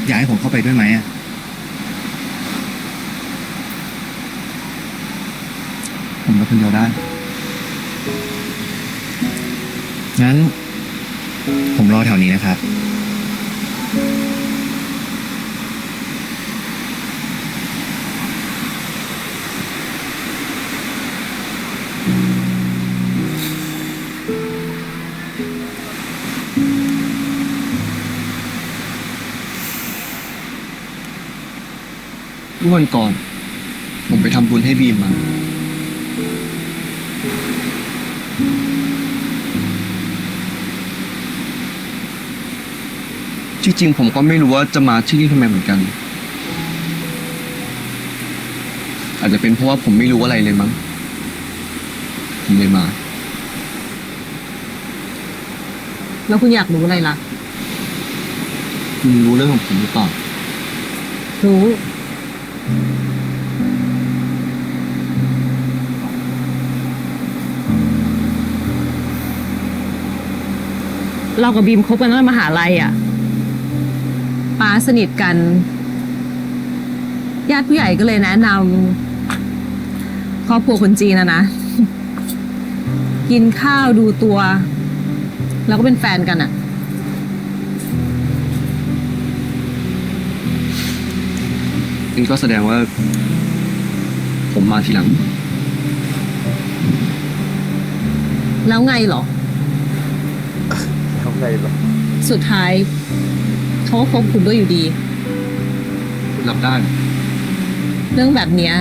อยากให้ผมเข้าไปด้วยไหมอะผมไปคนเดียวได้ งั้น ผมรอแถวนี้นะครับ เมื่อวันก่อน ผมไปทำบุญให้บีมมา จริงๆผมก็ไม่รู้ว่าจะมาที่นี่ทำไมเหมือนกัน อาจจะเป็นเพราะว่าผมไม่รู้อะไรเลยมั้ง ผมเลยมา แล้วคุณอยากรู้อะไรล่ะ คุณรู้เรื่องของผมหรือเปล่า รู้ เรากับบีมคบกันตั้งแต่มหาลัยอ่ะป้าสนิทกัน ญาติผู้ใหญ่ก็เลยแนะนำครอบครัวคนจีนนะ กินข้าวดูตัว แล้วก็เป็นแฟนกันอ่ะ นี่ก็แสดงว่า ผมมาทีหลัง แล้วไงเหรอ ทำไงเหรอ สุดท้ายเขาก็คบคุณด้วยอยู่ดี คุณรับได้ เรื่องแบบเนี้ย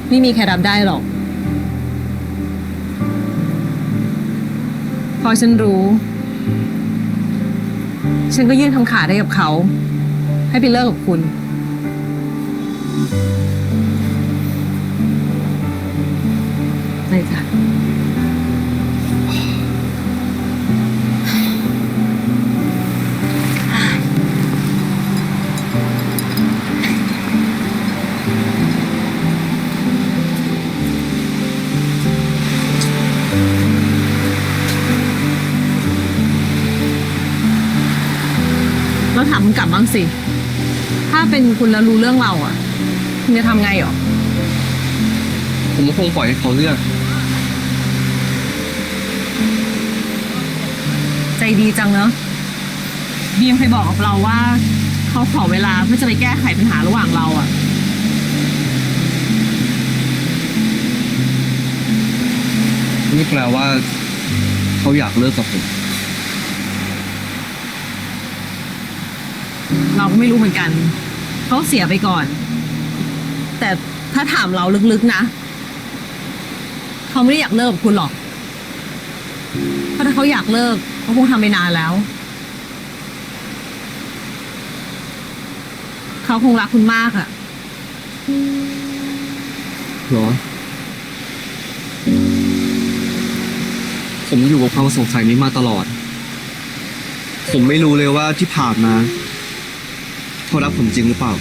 ไม่มีใครรับได้หรอก พอฉันรู้ ฉันก็ยื่นคำขาดให้กับเขา ให้ไปเลิกกับคุณ เลยจ้ะ เราถามคุณกลับบ้างสิ ถ้าเป็นคุณแล้วรู้เรื่องเราอ่ะ คุณจะทำไงหรอ ผมก็คงปล่อยให้เขาเลือก ใจดีจังเนอะบีมเคยบอกกับเราว่า เขาขอเวลาเพื่อจะไปแก้ไขปัญหาระหว่างเราอ่ะ นี่แปลว่า เขาอยากเลิกกับผม เราก็ไม่รู้เหมือนกัน เขาเสียไปก่อน แต่ถ้าถามเราลึกๆนะ เขาไม่ได้อยากเลิกกับคุณหรอก เพราะถ้าเขาอยากเลิกเขาคงทำไปนานแล้ว เขาคงรักคุณมากอะ เหรอ ผมอยู่กับความสงสัยนี้มาตลอด ผมไม่รู้เลยว่าที่ผ่านมาเขารักผมจริงหรือเปล่า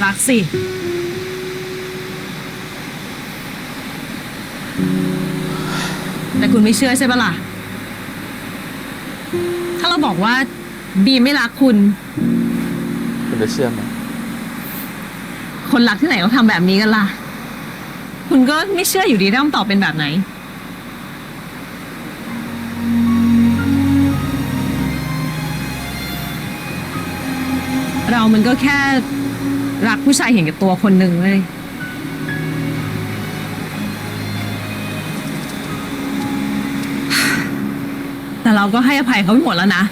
รักสิ แต่คุณไม่เชื่อใช่ปะล่ะ ถ้าเราบอกว่าบีมไม่รักคุณ คุณจะเชื่อไหม คนรักที่ไหนเขาทำแบบนี้กันล่ะ คุณก็ไม่เชื่ออยู่ดีถ้าคำตอบเป็นแบบไหน เรามันก็แค่รักผู้ชายเห็นแก่ตัวคนหนึ่งเลย แต่เราก็ให้อภัยเขาไปหมดแล้วนะ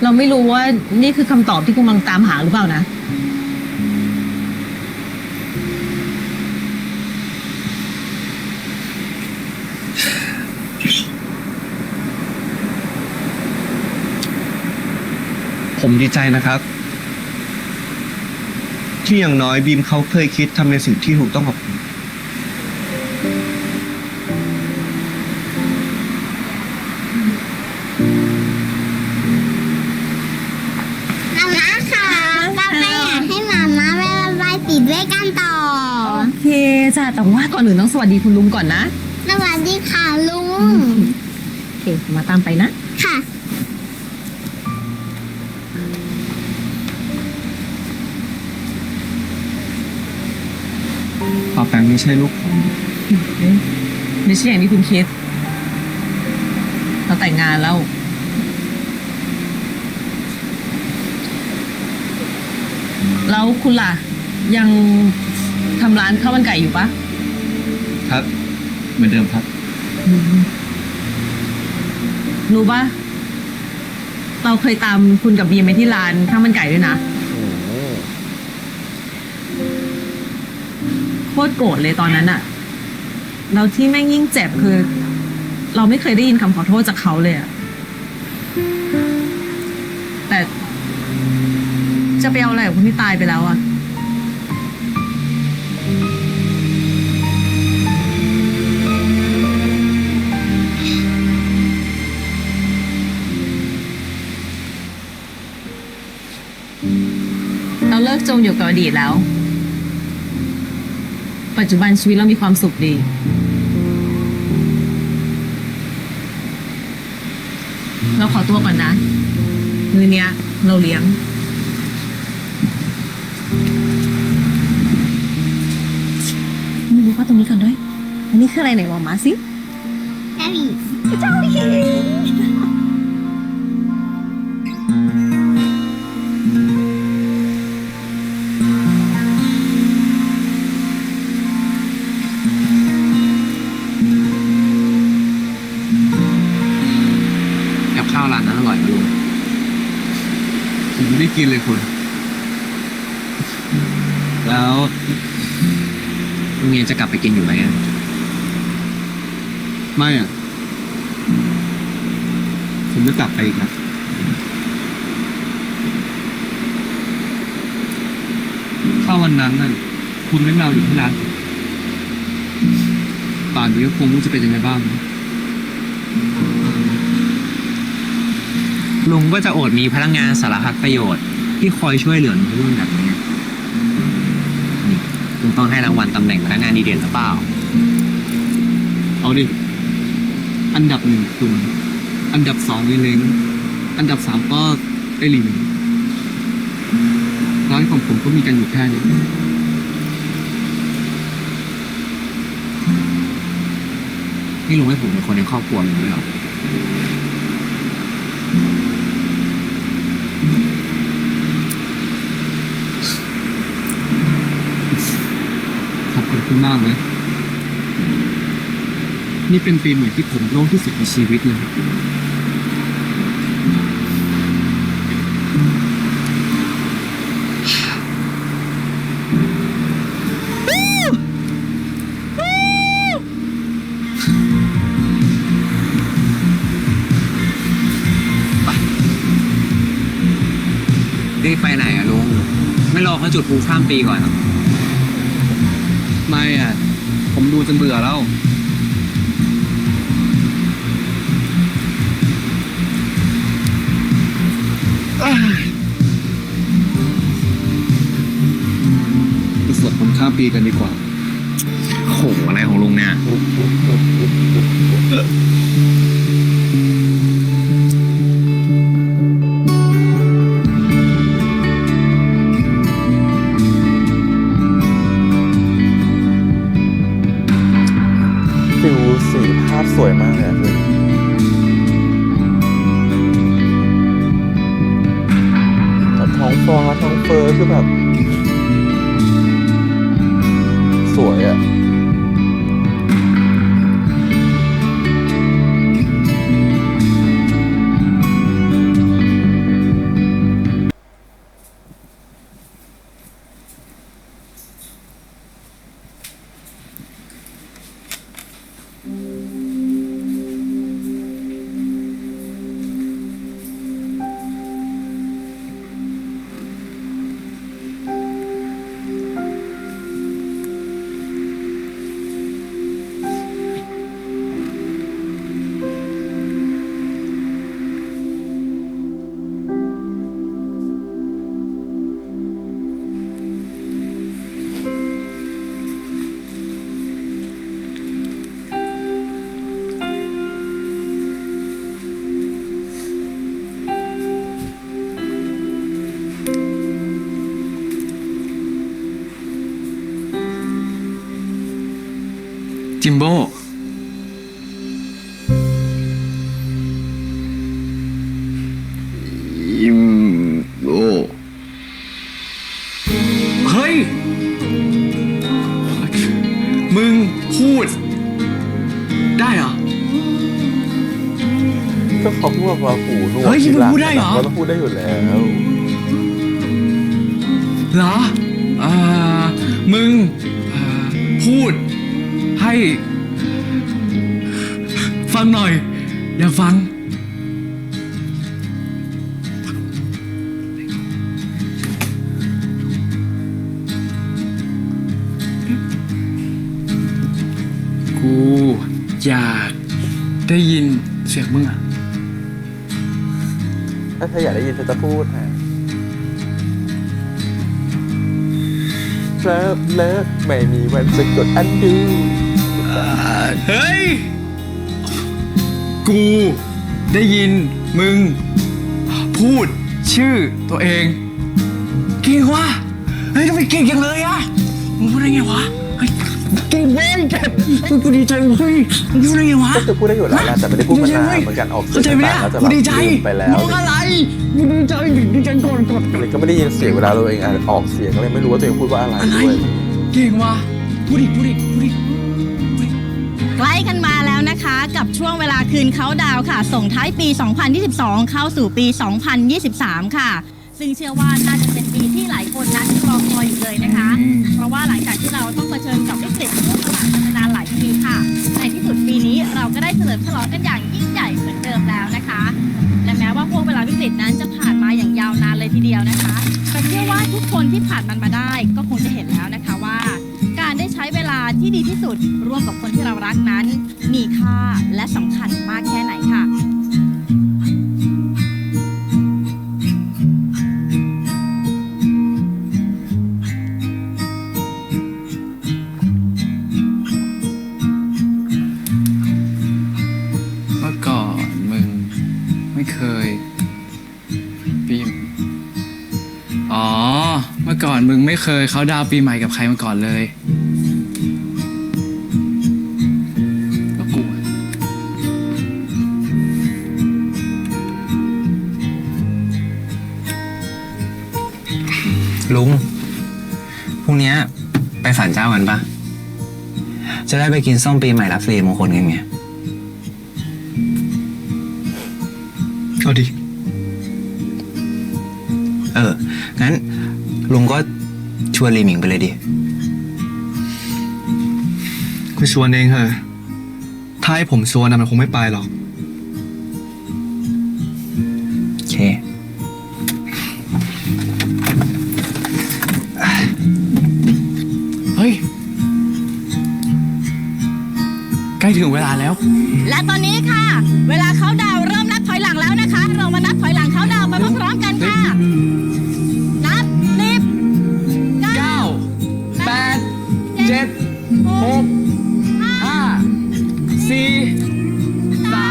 เราไม่รู้ว่านี่คือคำตอบที่คุณกำลังตามหาหรือเปล่านะ ผมดีใจนะครับ ที่อย่างน้อยบีมเขาเคยคิดทำในสิ่งที่ถูกต้องกับผม มาม่าค่ะป้าไปอยากให้มาม่าไประบายสีด้วยกันต่อ โอเคจ้ะแต่ว่าก่อนอื่นต้องสวัสดีคุณลุงก่อนนะ สวัสดีค่ะลุง โอเค มาตามไปนะ ค่ะ ปาแปงไม่ใช่ลูกผม ไม่ใช่อย่างที่คุณคิด เราแต่งงานแล้ว แล้วคุณล่ะ ยังทำร้านข้าวมันไก่อยู่ปะ ครับ เหมือนเดิมครับ รู้ปะเราเคยตามคุณกับบีมไปที่ร้านข้าวมันไก่ด้วยนะ โคตรโกรธเลยตอนนั้นอะเราที่แม่งยิ่งเจ็บคือ เราไม่เคยได้ยินคำขอโทษจากเขาเลยอะแต่จะไปเอาอะไรกับคนที่ตายไปแล้วอะเราเลิกจมอยู่กับอดีตแล้ว ปัจจุบันชีวิตเรามีความสุขดี เราขอตัวก่อนนะ มื้อเนี้ยเราเลี้ยง ไม่รู้ว่าตรงนี้ก่อนด้วย อันนี้คืออะไรไหนบอกมาสิ แค่นี้ เจ้าหญิง กับข้าวร้านนั้นอร่อยไหมลุง ผมไม่ได้กินเลยคุณ แล้วลุงยังจะกลับไปกินอยู่ไหมอะ ไม่อ่ะ ผมจะกลับไปอีกนะถ้าวันนั้นน่ะคุณไม่มาอยู่ที่ร้านผมป่านนี้ก็คงรู้จะเป็นยังไงบ้าง ลุงก็จะอดมีพนักงานสารพัดประโยชน์ที่คอยช่วยเหลือลุงเรื่องแบบนี้นี่ลุงต้องให้รางวัลตำแหน่งพนักงานดีเด่นหรือเปล่า เอาดิ อันดับ 1คุณ อันดับ 2วิเล้งอันดับ 3ก็ไอลินร้านของผมก็มีกันอยู่แค่นี้ นี่ลุงให้ผมเป็นคนในครอบครัวลุงด้วยเหรอ ขอบคุณมากเลย นี่เป็นปีใหม่ที่ผมโล่งที่สุดในชีวิตเลย รีบไปไหนอะลุง ไม่รอเขาจุดพลุข้ามปีก่อนเหรอ ไม่อ่ะ ผมดูจนเบื่อแล้ว ไปสวดมนต์ข้ามปีกันดีกว่า โหอะไรของลุงเนี่ย ฟิวสีภาพสวยมากเลยอะคือแต่ท้องฟ้าท้องเฟ้อคือแบบ สวยอะ จิมโบ้อิมโบเฮ้ย มึงพูด ได้เหรอ ก็เขาพูดว่าหูหนวก เฮ้ย ทีหลัง มึงพูดได้เหรอ ก็ต้องพูดได้อยู่แล้ว เหรอมึงพูด ให้ ฟังหน่อย อย่าฟัง กูอยากได้ยินเสียงมึงอะ ถ้าเธออยากได้ยินเธอจะพูดฮะเลิกไม่มีวันจะกดอันดู เฮ้ย กูได้ยินมึง พูดชื่อตัวเองเก่งว่ะเฮ้ยทำไมเก่งจังเลยอะมึงพูดได้ไงวะเฮ้ยเก่งเว้ยเก่งกูดีใจเฮ้ยมึงพูดได้ไงวะ ก็คือพูดได้อยู่แล้วแหละแต่ไม่ได้พูดมานานเหมือนกันออกเสีย เข้างใจไหม ต่างๆแล้วจะแบ กู บ ดีใจ ลืมไปแล้ว มองอะไรกูดีใจก่อน เลยก็ไม่ได้ยินเสียงเวลาเราเองออกเสียงก็เลยไม่รู้ว่าตัวเองพูดว่าอะไรด้วย เก่งว่ะพูดดิ ใกล้กันมาแล้วนะคะกับช่วงเวลาคืนเขาดาวน์ค่ะ ส่งท้ายปี 2022 เข้าสู่ปี 2023 ค่ะ ซึ่งเชื่อว่าน่าจะเป็นปีที่หลายคนนั้นรอคอยอยู่เลยนะคะ เพราะว่าหลังจากที่เราต้องเผชิญกับวิกฤตโรคระบาดมานานหลายปีค่ะ ในที่สุดปีนี้เราก็ได้เฉลิมฉลองกันอย่างยิ่งใหญ่เหมือนเดิมแล้วนะคะ และแม้ว่าพวกเวลาวิกฤตนั้นจะผ่านมาอย่างยาวนานเลยทีเดียวนะคะแต่เชื่อว่าทุกคนที่ผ่านมันมาได้ก็คงจะเห็นแล้วนะคะว่า การได้ใช้เวลาที่ดีที่สุดร่วมกับคนที่เรารักนั้น มีค่าและสำคัญมากแค่ไหนค่ะ เมื่อก่อนมึงไม่เคยปีอ๋อ เมื่อก่อนมึงไม่เคยเขาดาวน์ปีใหม่กับใครมาก่อนเลยก็กูอะ ลุง พรุ่งนี้ไปศาลเจ้ากันปะจะได้ไปกินส้มปีใหม่รับสิริมงคลกันไง เอาดิ งั้นลุงก็ชวนลีหมิงไปเลยดิ กูชวนเองเหรอถ้าให้ผมชวนนะมันคงไม่ไปหรอก โอเค เฮ้ย ใกล้ถึงเวลาแล้ว และตอนนี้ค่ะ เวลาเขาดาวน์เริ่มนับถ อยหลังแล้วนะคะ เรามานับถอยหลังเขาดาวน์ไปพร้อมๆกันค่ะ นับ10 9 8 7 6 5 4 3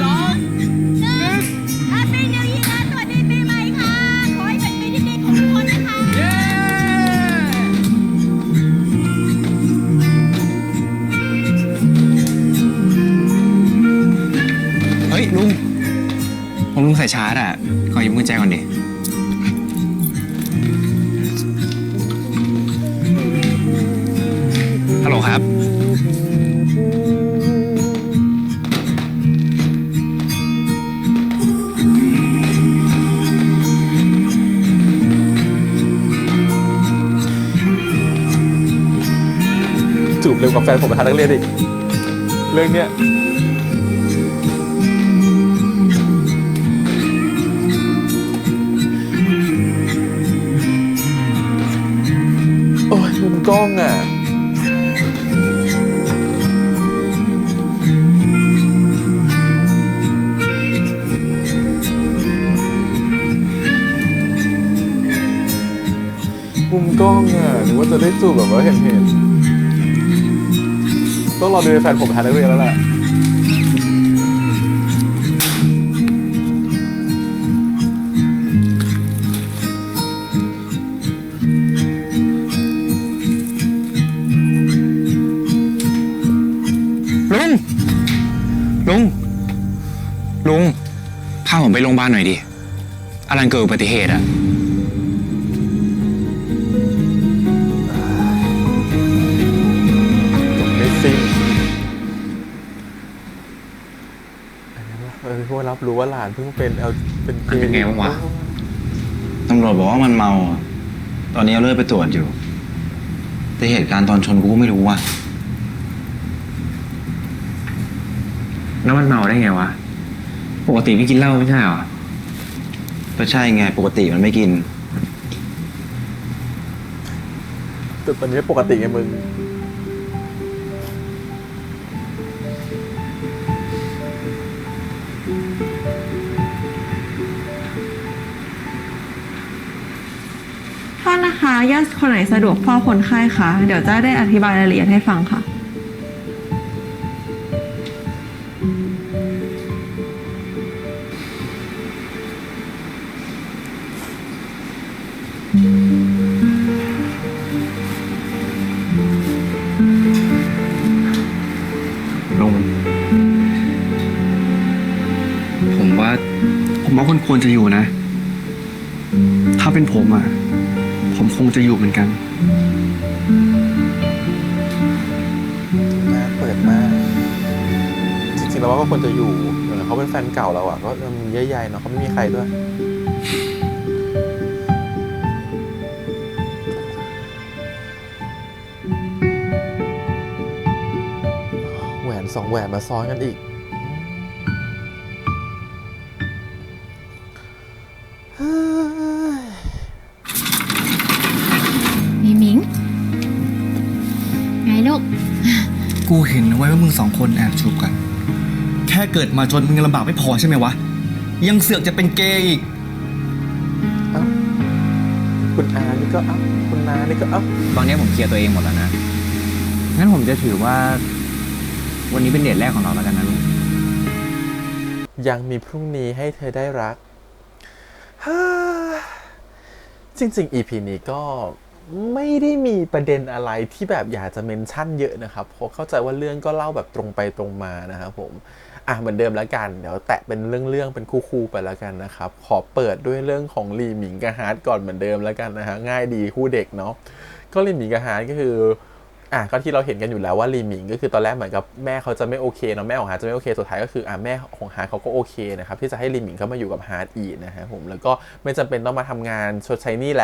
2 Happy New Year สวัสดีปีใหม่ค่ะ ขอให้เป็นปีที่ดีของทุกคนนะคะ เย้ เฮ้ยลุง ผมลุงใส่ชาร์จอ่ะ ขอยืมกุญแจก่อนดิ ฮัลโหลครับ จูบเร็วกว่าแฟนผมประธานนักเรียนอีกเรื่องเนี้ยโอ้ยมุมกล้องอ่ะมุมกล้องอ่ะนึกว่าจะได้จูบแบบว่าเห็นต้องรอดูแฟนผมประธานนักเรียนแล้วแหละลุง พาผมไปโรงพยาบาลหน่อยดิอลันเกิดอุบัติเหตุอ่ะ จบไม่สิ้นพวกรับรู้ว่าหลานเพิ่งเป็นเป็นเกย์ เป็นไงบ้างวะ ตำรวจบอกว่ามันเมาอ่ะตอนนี้เอาเลือดไปตรวจอยู่ แต่เหตุการณ์ตอนชนกูก็ไม่รู้ว่ะ แล้วมันเมาได้ไงวะ ปกติไม่กินเหล้าไม่ใช่หรอ ก็ใช่ไงปกติมันไม่กิน แต่ตอนนี้ปกติไงมึงโทษนะคะญาติคนไหนสะดวกเฝ้าคนไข้คะเดี๋ยวจะได้อธิบายรายละเอียดให้ฟังค่ะลุง ผมว่าคนควรจะอยู่นะ ถ้าเป็นผมอ่ะ ผมคงจะอยู่เหมือนกัน มาเปิดมากจริงๆแล้วว่าก็ควรจะอยู่เขาเป็นแฟนเก่าเราอ่ะก็มีใหญ่ๆเนาะเขาไม่มีใครด้วยแหวน2 แหวนมาซ้อนกันอีกมีมิงไงลูก กูเห็นไว้ว่ามึง2 คนแอบจูบกัน แค่เกิดมาจนมึงยังลำบากไม่พอใช่ไหมวะ ยังเสือกจะเป็นเกย์อีก คุณอานี่ก็คุณนานี่ก็ตอนนี้ผมเคลียร์ตัวเองหมดแล้วนะ งั้นผมจะถือว่า วันนี้เป็นเดทแรกของเราแล้วกันนะลุง ยังมีพรุ่งนี้ให้เธอได้รัก จริงๆ EP นี้ก็ไม่ได้มีประเด็นอะไรที่แบบอยากจะเมนชั่นเยอะนะครับเพราะเข้าใจว่าเรื่องก็เล่าแบบตรงไปตรงมานะครับผมเหมือนเดิมแล้วกันเดี๋ยวแตะเป็นเรื่องเป็นคู่ๆไปแล้วกันนะครับขอเปิดด้วยเรื่องของลีหมิงกับฮาร์ดก่อนเหมือนเดิมแล้วกันนะฮะง่ายดีคู่เด็กเนาะก็ลีหมิงกับฮาร์ดก็คือก็ที่เราเห็นกันอยู่แล้วว่าลีหมิงก็คือตอนแรกเหมือนกับแม่เขาจะไม่โอเคเนาะแม่ของฮาร์ดจะไม่โอเคสุดท้ายก็คือแม่ของฮาร์ดเขาก็โอเคนะครับที่จะให้ลีหมิงเข้ามาอยู่กับฮาร์ดอีกนะฮะผมแล้วก็ไม่จำเป็นต้องมาทำงานชดใช้หนี้แ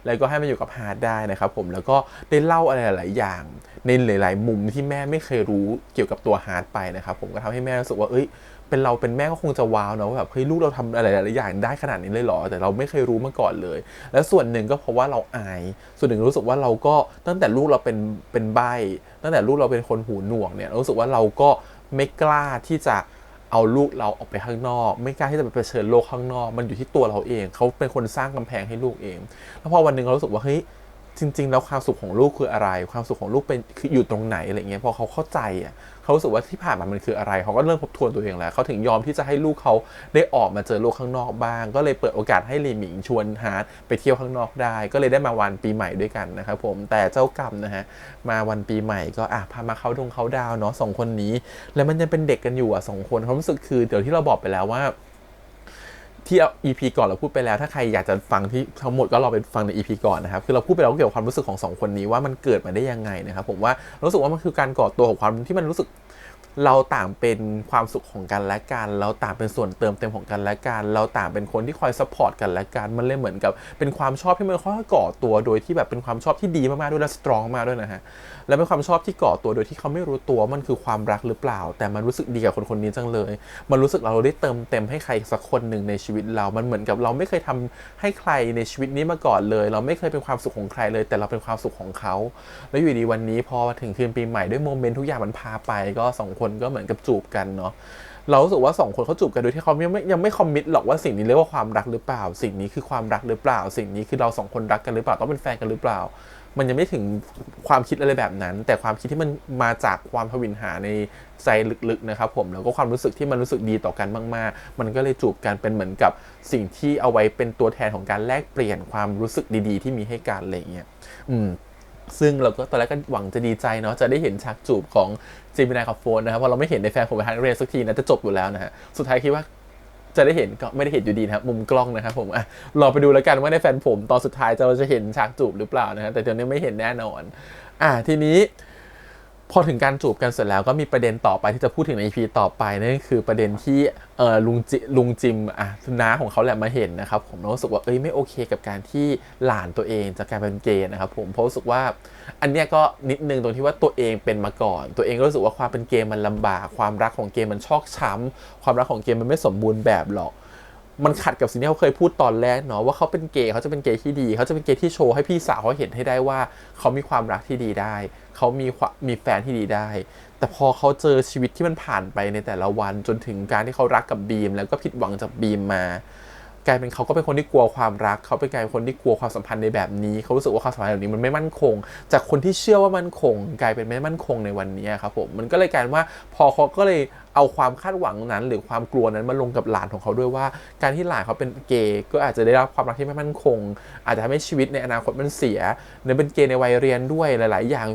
ล้วก็ให้มาอยู่กับฮาร์ดได้นะครับผมแล้วก็ได้เล่าอะไรหลายๆอย่างในหลายๆมุมที่แม่ไม่เคยรู้เกี่ยวกับตัวฮาร์ดไปนะครับผมก็ทำให้แม่รู้สึกว่าเป็นเราเป็นแม่ก็คงจะว้าวนะว่าแบบเฮ้ยลูกเราทำอะไรหลายๆอย่างได้ขนาดนี้เลยเหรอแต่เราไม่เคยรู้มาก่อนเลยและส่วนหนึ่งก็เพราะว่าเราอายส่วนหนึ่งรู้สึกว่าเราก็ตั้งแต่ลูกเราเป็นใบ้ตั้งแต่ลูกเราเป็นคนหูหนวกเนี่ยรู้สึกว่าเราก็ไม่กล้าที่จะ เอาลูกเราออกไปข้างนอกไม่กล้าที่จะไปเผชิญโลกข้างนอกมันอยู่ที่ตัวเราเองเขาเป็นคนสร้างกำแพงให้ลูกเองแล้วพอวันหนึ่งเรารู้สึกว่าเฮ้ยจริงๆแล้วความสุขของลูกคืออะไรความสุขของลูกเป็นคืออยู่ตรงไหนอะไรเงี้ยพอเขาเข้าใจอ่ะเขารู้สึกว่าที่ผ่านมามันคืออะไรเขาก็เริ่มทบทวนตัวเองแล้วเขาถึงยอมที่จะให้ลูกเขาได้ออกมาเจอโลกข้างนอกบ้างก็เลยเปิดโอกาสให้ลีหมิงชวนฮาร์ดไปเที่ยวข้างนอกได้ก็เลยได้มาวันปีใหม่ด้วยกันนะครับผมแต่เจ้ากรรมนะฮะมาวันปีใหม่ก็พามาเขาดาวเนาะ2คนนี้แล้วมันยังเป็นเด็กกันอยู่2คนความรู้สึกคือเดี๋ยวที่เราบอกไปแล้วว่าที่ EP ก่อนเราพูดไปแล้วถ้าใครอยากจะฟังที่ทั้งหมดก็รอไปฟังใน EP ก่อนนะครับคือเราพูดไปแล้วเกี่ยวกับความรู้สึกของ2คนนี้ว่ามันเกิดมาได้ยังไงนะครับผมว่ารู้สึกว่ามันคือการก่อตัวของความที่มันรู้สึกเราต่างเป็นความสุขของกันและกันเราต่างเป็นส่วนเติมเต็มของกันและกันเราต่างเป็นคนที่คอยซัพพอร์ตกันและกันมันเลยเหมือนกับเป็นความชอบที่มันค่อยๆก่อตัวโดยที่แบบเป็นความชอบที่ดีมากๆด้วยและสตรองมากด้วยนะฮะและเป็นความชอบที่ก่อตัวโดยที่เขาไม่รู้ตัวมันคือความรักหรือเปล่าแต่มันรู้สึกดีกับคนนี้จังเลยมันรู้สึกเราได้เติมเต็มให้ใครสักคนหนึ่งในชีวิตเรามันเหมือนกับเราไม่เคยทำให้ใครในชีวิตนี้มาก่อนเลยเราไม่เคยเป็นความสุขของใครเลยแต่เราเป็นความสุขของเขาแล้วอยู่ดีวันนี้พอถึงคืนปีใหม่ด้วยโมเมนต์ทุกอย่างมันพาไปก็2คนก็เหมือนกับจูบกันเนาะเรารู้สึกว่า2คนเขาจูบกันโดยที่เขายังไม่คอมมิตหรอกว่าสิ่งนี้เรียกว่าความรักหรือเปล่าสิ่งนี้คือความรักหรือเปล่าสิ่งนี้คือเรา2คนรักกันหรือเปล่าต้องเป็นแฟนกันหรือเปล่ามันยังไม่ถึงความคิดอะไรแบบนั้นแต่ความคิดที่มันมาจากความทวินหาในใจลึกๆนะครับผมแล้วก็ความรู้สึกที่มันรู้สึกดีต่อกันมากๆมันก็เลยจูบกันเป็นเหมือนกับสิ่งที่เอาไว้เป็นตัวแทนของการแลกเปลี่ยนความรู้สึกดีๆที่มีให้กันอะไรอย่างเงี้ยซึ่งเราก็ตอนแรกก็หวังจะดีใจเนาะจะได้เห็นฉากจูบของเจมินายกับโฟนนะครับเพราะเราไม่เห็นในแฟนผมไปฮันเรย์สักทีนะจะจบอยู่แล้วนะฮะสุดท้ายคิดว่าจะได้เห็นก็ไม่ได้เห็นอยู่ดีนะครับมุมกล้องนะครับผมรอไปดูแล้วกันว่าในแฟนผมตอนสุดท้ายเราจะเห็นฉากจูบหรือเปล่านะฮะแต่เดี๋ยวนี้ไม่เห็นแน่นอนทีนี้พอถึงการจูบกันเสร็จแล้วก็มีประเด็นต่อไปที่จะพูดถึงใน EP ต่อไปนั่นคือประเด็นที่ลุงจิมน้าของเขาแหละมาเห็นนะครับผมรู้สึกว่าไม่โอเคกับการที่หลานตัวเองจะกลายเป็นเกย์นะครับผมเพราะรู้สึกว่าอันเนี้ยก็นิดนึงตรงที่ว่าตัวเองเป็นมาก่อนตัวเองก็รู้สึกว่าความเป็นเกย์มันลำบากความรักของเกย์มันชอกช้ำความรักของเกย์มันไม่สมบูรณ์แบบหรอกมันขัดกับสิ่งที่เขาเคยพูดตอนแรกเนาะว่าเขาเป็นเกย์เขาจะเป็นเกย์ที่ดีเขาจะเป็นเกย์ที่โชว์ให้พี่สาวเขาเห็นให้ได้ว่าเขามีความรักที่ดีได้เขามีแฟนที่ดีได้แต่พอเขาเจอชีวิตที่มันผ่านไปในแต่ละวันจนถึงการที่เขารักกับบีมแล้วก็ผิดหวังจากบีมมากลายเป็นเขาก็เป็นคนที่กลัวความรักเขาเป็นกลายเป็นคนที่กลัวความสัมพันธ์ในแบบนี้เขารู้สึกว่าความสัมพันธ์แบบนี้มันไม่มั่นคงจากคนที่เชื่อว่ามั่นคงกลายเป็นไม่มั่นคงในวันนี้ครับผมมันก็เลยกลายว่าพอเขาก็เลยเอาความคาดหวังนั้นหรือความกลัวนั้นมาลงกับหลานของเขาด้วยว่าการที่หลานเขาเป็นเกย์ก็อาจจะได้รับความรักที่ไม่มั่นคงอาจจะทำให้ชีวิตในอนาคตมันเสียเนี่ยเป็นเกย์ในวัยเรียนด้วยหลายๆอย่า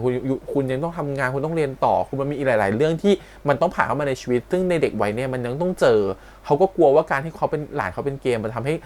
งคุณยังต้องทำงานคุณต้องเรียนต่อคุณมันมีหลายๆเรื่องที่มันต้องผ่านเข้ามาในชีวิตซึ่งในเด็กวัยเนี่ยมันยังต้องเจอเขาก็กลัวว่าการที่เขาเป็นหลานเขาเป็นเกย์มันทำให้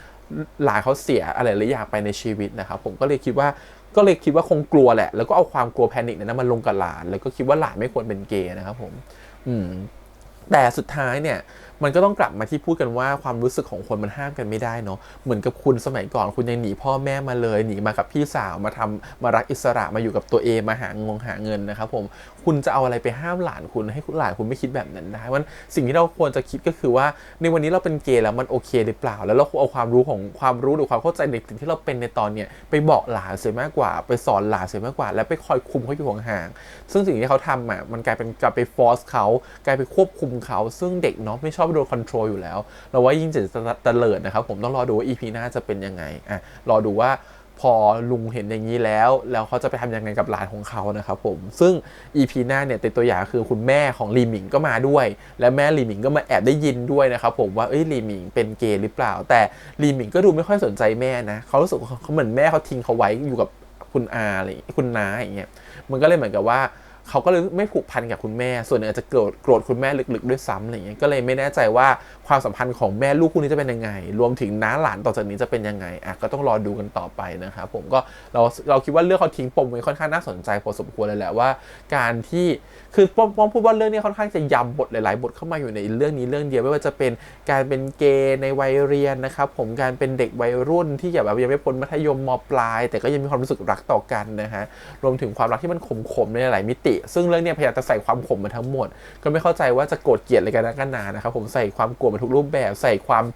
หลานเขาเสียอะไรหลายอย่างไปในชีวิตนะครับผมก็เลยคิดว่าคงกลัวแหละแล้วก็เอาความกลัวแพนิคนั้นมาลงกับหลานแล้วก็คิดว่าหลานไม่ควรเป็นเกย์นะครับผมแต่สุดท้ายเนี่ยมันก็ต้องกลับมาที่พูดกันว่าความรู้สึกของคนมันห้ามกันไม่ได้เนาะเหมือนกับคุณสมัยก่อนคุณยังหนีพ่อแม่มาเลยหนีมากับพี่สาวมารักอิสระมาอยู่กับตัวเองมาหาเงินนะครับผมคุณจะเอาอะไรไปห้ามหลานคุณให้หลานคุณไม่คิดแบบนั้นได้ว่าสิ่งที่เราควรจะคิดก็คือว่าในวันนี้เราเป็นเกย์แล้วมันโอเคหรือเปล่าแล้วเราเอาความรู้หรือความเข้าใจในสิ่งที่เราเป็นในตอนเนี้ยไปบอกหลานเสียมากกว่าไปสอนหลานเสียมากกว่าแล้วไปคอยคุมเขาอยู่ห่างๆซึ่งสิ่งที่เขาทำมันกลายไปฟอร์สเขากลายไปควบคุมเขาซึ่งเด็กเนาะไม่ชอบโดนคอนโทรลอยู่แล้วเราว่ายิ่งจะตะเลิดนะครับผมต้องรอดูว่า EP หน้าจะเป็นยังไงรอดูว่าพอลุงเห็นอย่างนี้แล้วเขาจะไปทำยังไงกับหลานของเขานะครับผมซึ่ง EP หน้าเนี่ยเป็นตัวอย่างคือคุณแม่ของลีหมิงก็มาด้วยและแม่ลีหมิงก็มาแอบได้ยินด้วยนะครับผมว่าลีหมิงเป็นเกย์หรือเปล่าแต่ลีหมิงก็ดูไม่ค่อยสนใจแม่นะเขารู้สึกเขาเหมือนแม่เขาทิ้งเขาไว้อยู่กับคุณอาอะไรคุณน้าอย่างเงี้ยมันก็เลยเหมือนกับว่าเขาก็เลยไม่ผูกพันกับคุณแม่ส่วนหนึ่งอาจจะโกรธคุณแม่ลึกๆด้วยซ้ำอะไรอย่างเงี้ยก็เลยไม่แน่ใจว่าความสัมพันธ์ของแม่ลูกคู่นี้จะเป็นยังไงรวมถึงน้าหลานต่อจากนี้จะเป็นยังไงก็ต้องรอดูกันต่อไปนะครับผมก็เราคิดว่าเรื่องเขาทิ้งปมไว้ค่อนข้างน่าสนใจพอสมควรเลยแหละว่าการที่คือป้อมพูดว่าเรื่องนี้ค่อนข้างจะยำบทหลายๆบทเข้ามาอยู่ในเรื่องนี้เรื่องเดียวไม่ว่าจะเป็นการเป็นเกย์ในวัยเรียนนะครับผมการเป็นเด็กวัยรุ่นที่แบบยังไม่พ้นมัธยมม.ปลายแต่ก็ยังมีความรู้สึกรักต่อกันนะฮะรวมถึงความรักที่มันขมๆในหลายมิติซึ่งเรื่องนี้พยายามจะใส่ความขมมาทั้งหมดก็ไม่เข้าใจว่าจะโกรธเกลียดอะไรกันนักกันหนานะครับผมใส่ความกลัวมาทุกรูปแบบใส่ควา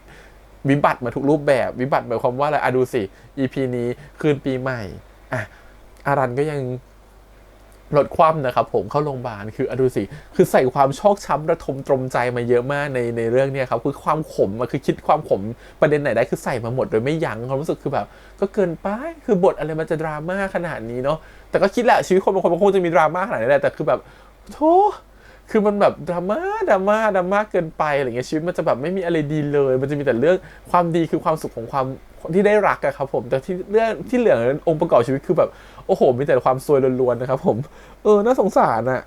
มวิบัติมาทุกรูปแบบวิบัติหมายความว่าอะไรดูสิ EP นี้คืนปีใหม่อารันก็ยัง รถคว่ำนะครับผมเข้าโรงพยาบาลคือดูสิคือใส่ความชอกช้ำระทมตรมใจมาเยอะมากในเรื่องนี้ครับคือความขมคือคิดความขมประเด็นไหนได้คือใส่มาหมดโดยไม่ยั้งความรู้สึกคือแบบก็เกินไปคือบทอะไรมันจะดราม่าขนาดนี้เนาะแต่ก็คิดแหละชีวิตคนบางคนคงจะมีดราม่าขนาดนี้แหละแต่คือแบบโธ่คือมันแบบดราม่าเกินไปอะไรเงี้ยชีวิตมันจะแบบไม่มีอะไรดีเลยมันจะมีแต่เรื่องความดีคือความสุขของความที่ได้รักอะครับผมแต่ที่เรื่องที่เหลือองค์ประกอบชีวิตคือแบบโอ้โหมีแต่ความซวยล้วนๆนะครับผมน่าสงสารอะ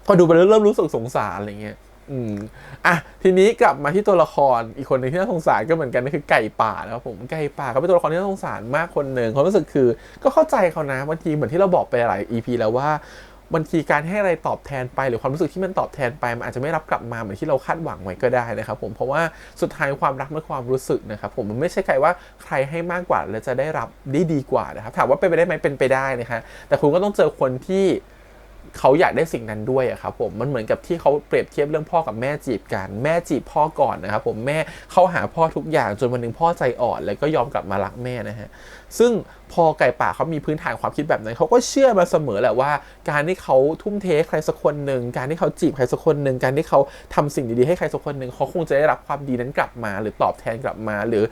พอดูไปเริ่มรู้สึกสงสารอะไรเงี้ยทีนี้กลับมาที่ตัวละครอีกคนหนึ่งที่น่าสงสารก็เหมือนกันนั่นคือไก่ป่านะครับผมไก่ป่าเขาเป็นตัวละครที่น่าสงสารมากคนหนึ่งความรู้สึกคือก็เข้าใจเขานะบางทีเหมือนที่เราบอกไปหลาย EP แล้วว่าบางทีการให้อะไรตอบแทนไปหรือความรู้สึกที่มันตอบแทนไปมันอาจจะไม่รับกลับมาเหมือนที่เราคาดหวังไว้ก็ได้นะครับผมเพราะว่าสุดท้ายความรักและความรู้สึกนะครับผมมันไม่ใช่ใครว่าใครให้มากกว่าแล้วจะได้รับได้ดีกว่านะครับถามว่าเป็นไปได้ไหมเป็นไปได้นะฮะแต่คุณก็ต้องเจอคนที่เขาอยากได้สิ่งนั้นด้วยอะครับผมมันเหมือนกับที่เขาเปรียบเทียบเรื่องพ่อกับแม่จีบกันแม่จีบพ่อก่อนนะครับผมแม่เข้าหาพ่อทุกอย่างจนวันหนึ่งพ่อใจอ่อนแล้วก็ยอมกลับมารักแม่นะฮะซึ่งพอไก่ป่าเขามีพื้นฐานความคิดแบบนั้นเขาก็เชื่อมาเสมอแหละว่าการที่เขาทุ่มเทใครสักคนหนึ่งการที่เขาจีบใครสักคนหนึ่งการที่เขาทำสิ่งดีๆให้ใครสักคนหนึ่งเขาคงจะได้รับความดีนั้นกลับมาหรือตอบแทนกลับมาหรือ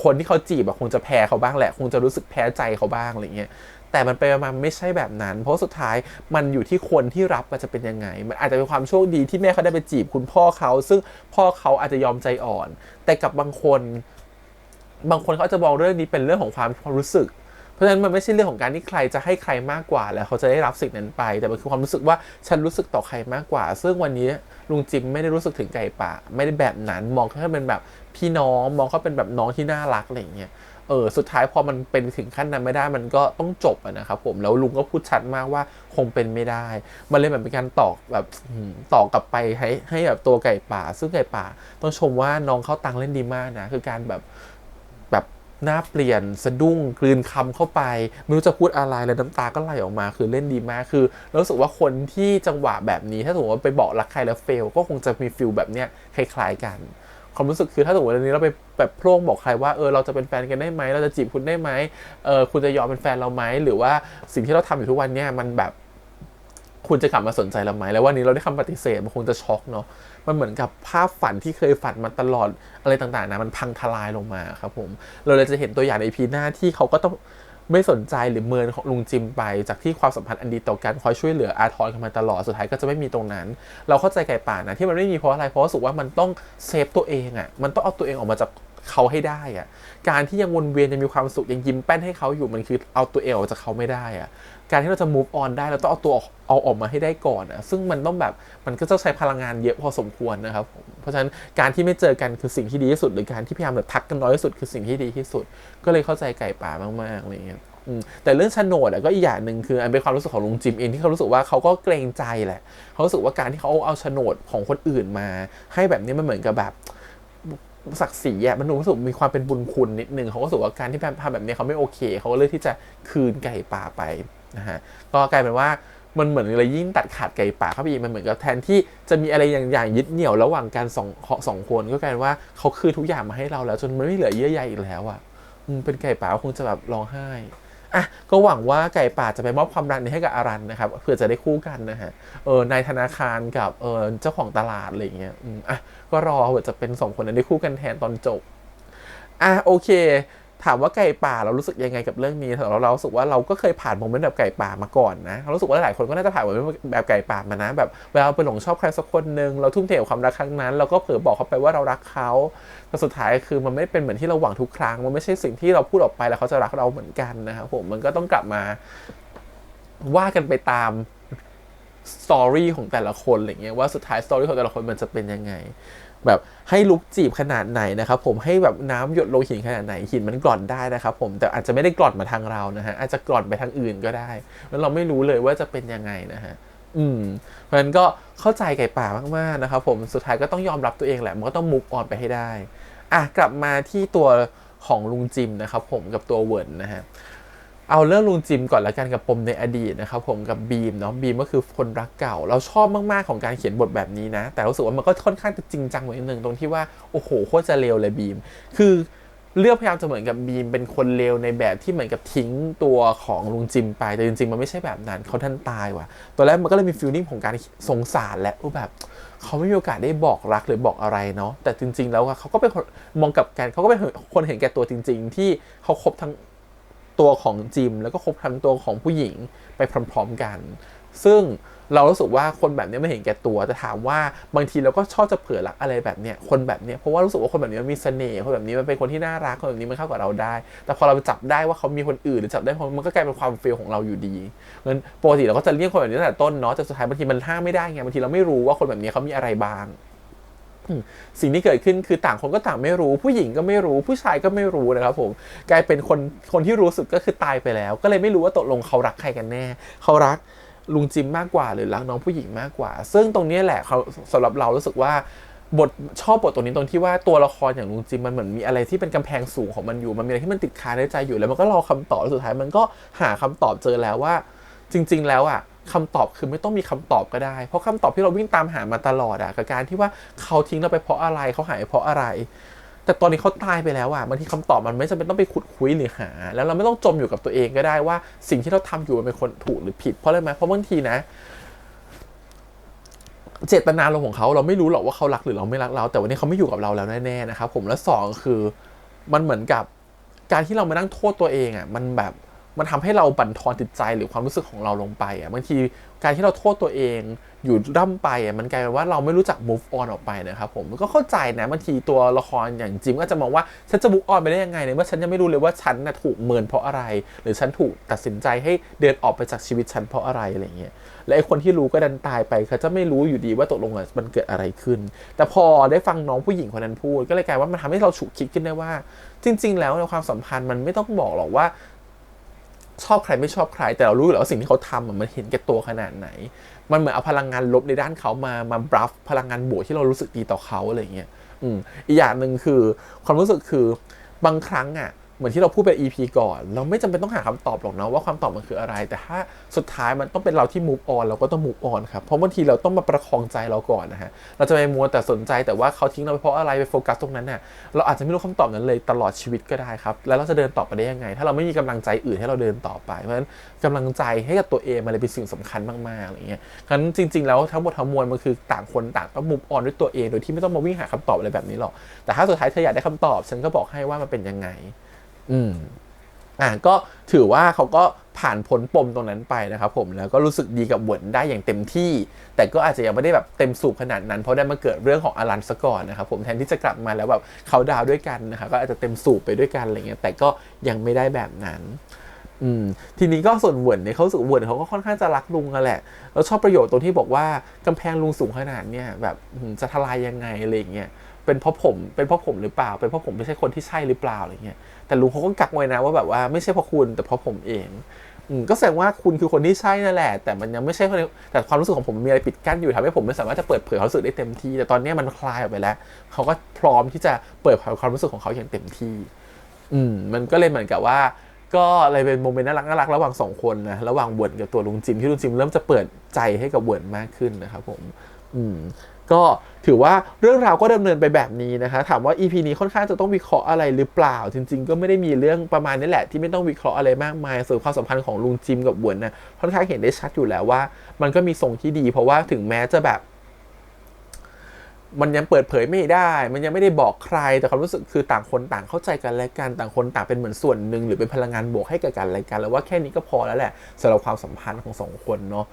คนที่เขาจีบคงจะแพ้เขาบ้างแหละคงจะรู้สึกแพ้ใจเขาบ้างอะไรเงี้ยแต่มันไปมาไม่ใช่แบบนั้นเพราะสุดท้ายมันอยู่ที่คนที่รับมันจะเป็นยังไงมันอาจจะเป็นความโชคดีที่แม่เขาได้ไปจีบคุณพ่อเขาซึ่งพ่อเขาอาจจะยอมใจอ่อนแต่กับบางคนเขาจะมองเรื่องนี้เป็นเรื่องของความรู้สึกเพราะฉะนั้นมันไม่ใช่เรื่องของการที่ใครจะให้ใครมากกว่าแล้วเขาจะได้รับสิ่งนั้นไปแต่มันคือความรู้สึกว่าฉันรู้สึกต่อใครมากกว่าซึ่งวันนี้ลุงจิมไม่ได้รู้สึกถึงไก่ป่าไม่ได้แบบนั้นมองเขาเป็นแบบพี่น้องมองเขาเป็นแบบน้องที่น่ารักอะไรอย่างเงี้ยสุดท้ายพอมันเป็นถึงขั้นนั้นไม่ได้มันก็ต้องจบนะครับผมแล้วลุงก็พูดชัดมากว่าคงเป็นไม่ได้มันเลยแบบเป็นการต่อกลับไปให้แบบตัวไก่ป่าซึ่งไก่ป่าต้องชมว่าน้องเข้าตังเล่นดีมากนะคือการแบบหน้าเปลี่ยนสะดุ้งกลืนคำเข้าไปไม่รู้จะพูดอะไรแล้วน้ำตาก็ไหลออกมาคือเล่นดีมากคือรู้สึกว่าคนที่จังหวะแบบนี้ถ้าสมมติว่าไปบอกรักใครแล้วเฟลก็คงจะมีฟิลแบบเนี้ยคล้ายๆกันความรู้สึกคือถ้าสมมติวันนี้เราไปแบบโพร่งบอกใครว่าเราจะเป็นแฟนกันได้ไหมเราจะจีบคุณได้ไหมคุณจะยอมเป็นแฟนเราไหมหรือว่าสิ่งที่เราทำอยู่ทุกวันเนี้ยมันแบบคุณจะกลับมาสนใจเราไหมแล้ววันนี้เราได้คำปฏิเสธมันคงจะช็อกเนาะมันเหมือนกับภาพฝันที่เคยฝันมาตลอดอะไรต่างๆนะมันพังทลายลงมาครับผมเราเลยจะเห็นตัวอย่างในพีหน้าที่เขาก็ต้องไม่สนใจหรือเมินของลุงจิมไปจากที่ความสัมพันธ์อันดีต่อกันคอยช่วยเหลืออาทรกันมาตลอดสุดท้ายก็จะไม่มีตรงนั้นเราเข้าใจไก่ป่านะที่มันไม่มีเพราะอะไรเพราะรู้สึกว่ามันต้องเซฟตัวเองอ่ะมันต้องเอาตัวเองออกมาจากเขาให้ได้อ่ะการที่ยังวนเวียนยังมีความสุขยังยิ้มแป้นให้เขาอยู่มันคือเอาตัวเองออกจากเขาไม่ได้อ่ะการที่เราจะ move on ได้เราต้องเอาออกมาให้ได้ก่อนอ่ะซึ่งมันต้องแบบมันก็จะใช้พลังงานเยอะพอสมควรนะครับเพราะฉะนั้นการที่ไม่เจอกันคือสิ่งที่ดีที่สุดหรือการที่พยายามแบบทักกันน้อยที่สุดคือสิ่งที่ดีที่สุดก็เลยเข้าใจไก่ป่ามากๆอะไรเงี้ยแต่เรื่องโฉนดก็อีกอย่างหนึ่งคืออันเป็นความรู้สึกของลุงจิมเองที่เขารู้สึกว่าเขาก็เกรงใจแหละเขารู้สึกว่าการที่เขาเอาโฉนดของคนอื่นมาให้แบบนี้มันเหมือนกับแบบศักดิ์ศรีมันรู้สึกมีความเป็นบุญคุณนิดนึงเขาก็รู้สึกว่าการที่ทำแบบนี้เขาไม่โอเคเขาก็เลือกที่จะคืนไก่ป่าไปนะฮะก็กลายเป็นว่ามันเหมือนอะไรยิ่งตัดขาดไก่ป่าเข้าไปอีกมันเหมือนกับแทนที่จะมีอะไรอย่างยึดเหนี่ยวระหว่างกันสองคนก็กลายเป็นว่าเขาคืนทุกอย่างมาให้เราแล้วจนมันไม่เหลือเยื่อใยอีกแล้วอ่ะเป็นไก่ป่าคงจะแบบร้องไห้ก็หวังว่าไก่ป่าจะไปมอบความรักนี้ให้กับอารันนะครับเพื่อจะได้คู่กันนะฮะนายธนาคารกับเจ้าของตลาดอะไรอย่างเงี้ยก็รอเผื่อจะเป็น2คนนั้นได้คู่กันแทนตอนจบโอเคถามว่าไก่ป่าเรารู้สึกยังไงกับเรื่องนี้เรารู้สึกว่าเราก็เคยผ่านโมเมนต์แบบไก่ป่ามาก่อนนะเรารู้สึกว่าหลายคนก็น่าจะผ่านโมเมนต์แบบไก่ป่ามานะแบบเวลาไปหลงชอบใครสักคนนึงเราทุ่มเทกับความรักครั้งนั้นเราก็เผลอบอกเขาไปว่าเรารักเขาแต่สุดท้ายคือมันไม่เป็นเหมือนที่เราหวังทุกครั้งมันไม่ใช่สิ่งที่เราพูดออกไปแล้วเขาจะรักเราเหมือนกันนะครับผมมันก็ต้องกลับมาว่ากันไปตามสตอรี่ของแต่ละคนอะไรเงี้ยว่าสุดท้ายสตอรี่ของแต่ละคนมันจะเป็นยังไงแบบให้ลุกจีบขนาดไหนนะครับผมให้แบบน้ำหยดลงหินขนาดไหนหินมันกร่อนได้นะครับผมแต่อาจจะไม่ได้กร่อนมาทางเรานะฮะอาจจะกร่อนไปทางอื่นก็ได้แล้วเราไม่รู้เลยว่าจะเป็นยังไงนะฮะเพราะฉะนั้นก็เข้าใจไก่ป่ามากๆนะครับผมสุดท้ายก็ต้องยอมรับตัวเองแหละมันก็ต้องมุฟออนไปให้ได้กลับมาที่ตัวของลุงจิมนะครับผมกับตัวเวิร์นนะฮะเอาเรื่องลุงจิมก่อนละกันกับปมในอดีตนะครับผมกับบีมเนาะบีมก็คือคนรักเก่าเราชอบมากๆของการเขียนบทแบบนี้นะแต่รู้สึกว่ามันก็ค่อนข้างจะจริงจังนิดนึงตรงที่ว่าโอ้โหโคตรจะเลวเลยบีมคือ เลือกพยายามจะเหมือนกับบีมเป็นคนเลวในแบบที่เหมือนกับทิ้งตัวของลุงจิมไปแต่จริงๆมันไม่ใช่แบบนั้นเขาท่านตายว่ะตอนแรกมันก็เลยมีฟีลลิ่งของการสงสารและแบบเขาไม่มีโอกาสได้บอกรักหรือบอกอะไรเนาะแต่จริงๆแล้วเขาก็เป็นคนมองกับกันเขาก็เป็นคนเห็นแก่ตัวจริงๆที่เขาคบทั้งตัวของจิมแล้วก็คบทั้งตัวของผู้หญิงไปพร้อมๆกันซึ่งเรารู้สึกว่าคนแบบนี้ไม่เห็นแก่ตัวแต่ถามว่าบางทีเราก็ชอบจะเผลอรักอะไรแบบเนี้ยคนแบบเนี้ยเพราะว่ารู้สึกว่าคนแบบนี้มันมีเสน่ห์คนแบบนี้มันเป็นคนที่น่ารักคนแบบนี้มันเข้ากับเราได้แต่พอเราจับได้ว่าเขามีคนอื่นหรือจับได้มันก็กลายเป็นความเฟลของเราอยู่ดีงั้นปกติเราก็จะเลี่ยงคนแบบนี้ตั้งแต่ต้นเนาะแต่สุดท้ายบางทีมันห้ามไม่ได้ไงบางทีเราไม่รู้ว่าคนแบบนี้เขามีอะไรบ้างสิ่งที่เกิดขึ้นคือต่างคนก็ต่างไม่รู้ผู้หญิงก็ไม่รู้ผู้ชายก็ไม่รู้นะครับผมกลายเป็นคนที่รู้สึกก็คือตายไปแล้วก็เลยไม่รู้ว่าตกลงเขารักใครกันแน่เขารักลุงจิมมากกว่าหรือรักน้องผู้หญิงมากกว่าซึ่งตรงนี้แหละเขาสำหรับเรารู้สึกว่าชอบบทตรงนี้ตรงที่ว่าตัวละครอย่างลุงจิมมันเหมือนมีอะไรที่เป็นกำแพงสูงของมันอยู่มันมีอะไรที่มันติดคาในใจอยู่แล้วมันก็รอคำตอบสุดท้ายมันก็หาคำตอบเจอแล้วว่าจริงๆแล้วคำตอบคือไม่ต้องมีคำตอบก็ได้เพราะคำตอบที่เราวิ่งตามหามาตลอดกับการที่ว่าเขาทิ้งเราไปเพราะอะไรเขาหายเพราะอะไรแต่ตอนนี้เขาตายไปแล้วบางทีคำตอบมันไม่จำเป็นต้องไปขุดคุยหรือหาแล้วเราไม่ต้องจมอยู่กับตัวเองก็ได้ว่าสิ่งที่เราทำอยู่มันเป็นคนถูกหรือผิดเพราะอะไรไหมเพราะบางทีนะเจตนาของเขาเราไม่รู้หรอกว่าเขารักหรือเราไม่รักเราแต่วันนี้เขาไม่อยู่กับเราแล้วแน่ๆนะครับผมและ2คือมันเหมือนกับการที่เรามานั่งโทษตัวเองมันทำให้เราบั่นทอนจิตใจหรือความรู้สึกของเราลงไปบางทีการที่เราโทษตัวเองอยู่ร่ำไปมันกลายเป็นว่าเราไม่รู้จัก move on ออกไปนะครับผมก็เข้าใจนะบางทีตัวละครอย่างจิมก็จะมองว่าฉันจะ move on ไปได้ยังไงเนี่ยเมื่อฉันยังไม่รู้เลยว่าฉันถูกเมินเพราะอะไรหรือฉันถูกตัดสินใจให้เดินออกไปจากชีวิตฉันเพราะอะไรอะไรเงี้ยและไอ้คนที่รู้ก็ดันตายไปเขาจะไม่รู้อยู่ดีว่าตกลงมันเกิดอะไรขึ้นแต่พอได้ฟังน้องผู้หญิงคนนั้นพูดก็เลยกลายว่ามันทำให้เราฉุกคิดขึ้นได้ว่าจริงๆแล้วในความสัมพันธ์มันไม่ต้องบอกหรอกว่าชอบใครไม่ชอบใครแต่เรารู้อยู่แล้วว่าสิ่งที่เขาทำมันเห็นแก่ตัวขนาดไหนมันเหมือนเอาพลังงานลบในด้านเขามาบลัฟพลังงานบวกที่เรารู้สึกดีต่อเขาอะไรเงี้ยอีกอย่างหนึ่งคือความรู้สึกคือบางครั้งเหมือนที่เราพูดไป EP ก่อนเราไม่จำเป็นต้องหาคำตอบหรอกนะว่าความตอบมันคืออะไรแต่ถ้าสุดท้ายมันต้องเป็นเราที่ move on เราก็ต้อง move on ครับเพราะบางทีเราต้องมาประคองใจเราก่อนนะฮะเราจะไปมัวแต่สนใจแต่ว่าเขาทิ้งเราไปเพราะอะไรไปโฟกัสตรงนั้นเราอาจจะไม่รู้คำตอบนั้นเลยตลอดชีวิตก็ได้ครับแล้วเราจะเดินต่อไปได้ยังไงถ้าเราไม่มีกำลังใจอื่นให้เราเดินต่อไปเพราะฉะนั้นกำลังใจให้กับตัวเองมันเลยเป็นสิ่งสำคัญมากๆอะไรเงี้ยงั้นจริงๆแล้วทั้งหมดทั้งมวลมันคือต่างคนต่างต้อง move on ด้วยตัวเองโดยที่ไม่ต้องมาวิ่งหาคำตอบอะไรแบบนี้หรอกแต่ถ้าสุดท้ายเธออยากได้คำตอบฉันก็บอกให้ว่ามันเป็นยังไงก็ถือว่าเขาก็ผ่านพ้นปมตรงนั้นไปนะครับผมแล้วก็รู้สึกดีกับเหวินได้อย่างเต็มที่แต่ก็อาจจะยังไม่ได้แบบเต็มสูบขนาดนั้นเพราะได้มาเกิดเรื่องของอลันซะก่อนนะครับผมแทนที่จะกลับมาแล้วแบบเขาดาวด้วยกันนะครับก็อาจจะเต็มสูบไปด้วยกันอะไรเงี้ยแต่ก็ยังไม่ได้แบบนั้นทีนี้ก็ส่วนเหวินเนี่ยเขาสึกเหวินเขาก็ค่อนข้างจะรักลุงกันแหละแล้วชอบประโยชน์ตรงที่บอกว่ากำแพงลุงสูงขนาดเนี้ยแบบจะทลายยังไงอะไรเงี้ยเป็นเพราะผมหรือเปล่าเป็นเพราะผมไม่ใช่คนที่ใช่หรือเปล่าอะไรเงี้ยแต่ลุงเขาก็กักไว้นะว่าแบบว่าไม่ใช่เพราะคุณแต่เพราะผมเองก็แสดงว่าคุณคือคนที่ใช่นั่นแหละแต่มันยังไม่ใช่แต่ความรู้สึกของผมมีอะไรปิดกั้นอยู่ทำให้ผมไม่สามารถจะเปิดเผยความรู้สึกได้เต็มที่แต่ตอนนี้มันคลายออกไปแล้วเขาก็พร้อมที่จะเปิดเผยความรู้สึกของเขาอย่างเต็มที่มันก็เลยเหมือนกับว่าก็เลยเป็นโมเมนต์น่ารักระหว่าง2คนนะระหว่างเหวินกับตัวลุงจิมที่ลุงจิมเริ่มจะเปิดใจให้กับเหวินมากขึ้นนะครับผมก็ถือว่าเรื่องราวก็ดำเนินไปแบบนี้นะคะถามว่า EP นี้ค่อนข้างจะต้องวิเคราะห์อะไรหรือเปล่าจริงๆก็ไม่ได้มีเรื่องประมาณนี้แหละที่ไม่ต้องวิเคราะห์อะไรมากมายส่วนความสัมพันธ์ของลุงจิมกับเหวินนะค่อนข้างเห็นได้ชัดอยู่แล้วว่ามันก็มีทรงที่ดีเพราะว่าถึงแม้จะแบบมันยังเปิดเผยไม่ได้มันยังไม่ได้บอกใครแต่ความรู้สึกคือต่างคนต่างเข้าใจกันและกันต่างคนต่างเป็นเหมือนส่วนหนึ่งหรือเป็นพลังงานบวกให้กับกันและกันแล้วว่าแค่นี้ก็พอแล้วแหละสำหรับความสัมพันธ์ของ2คนเนาะ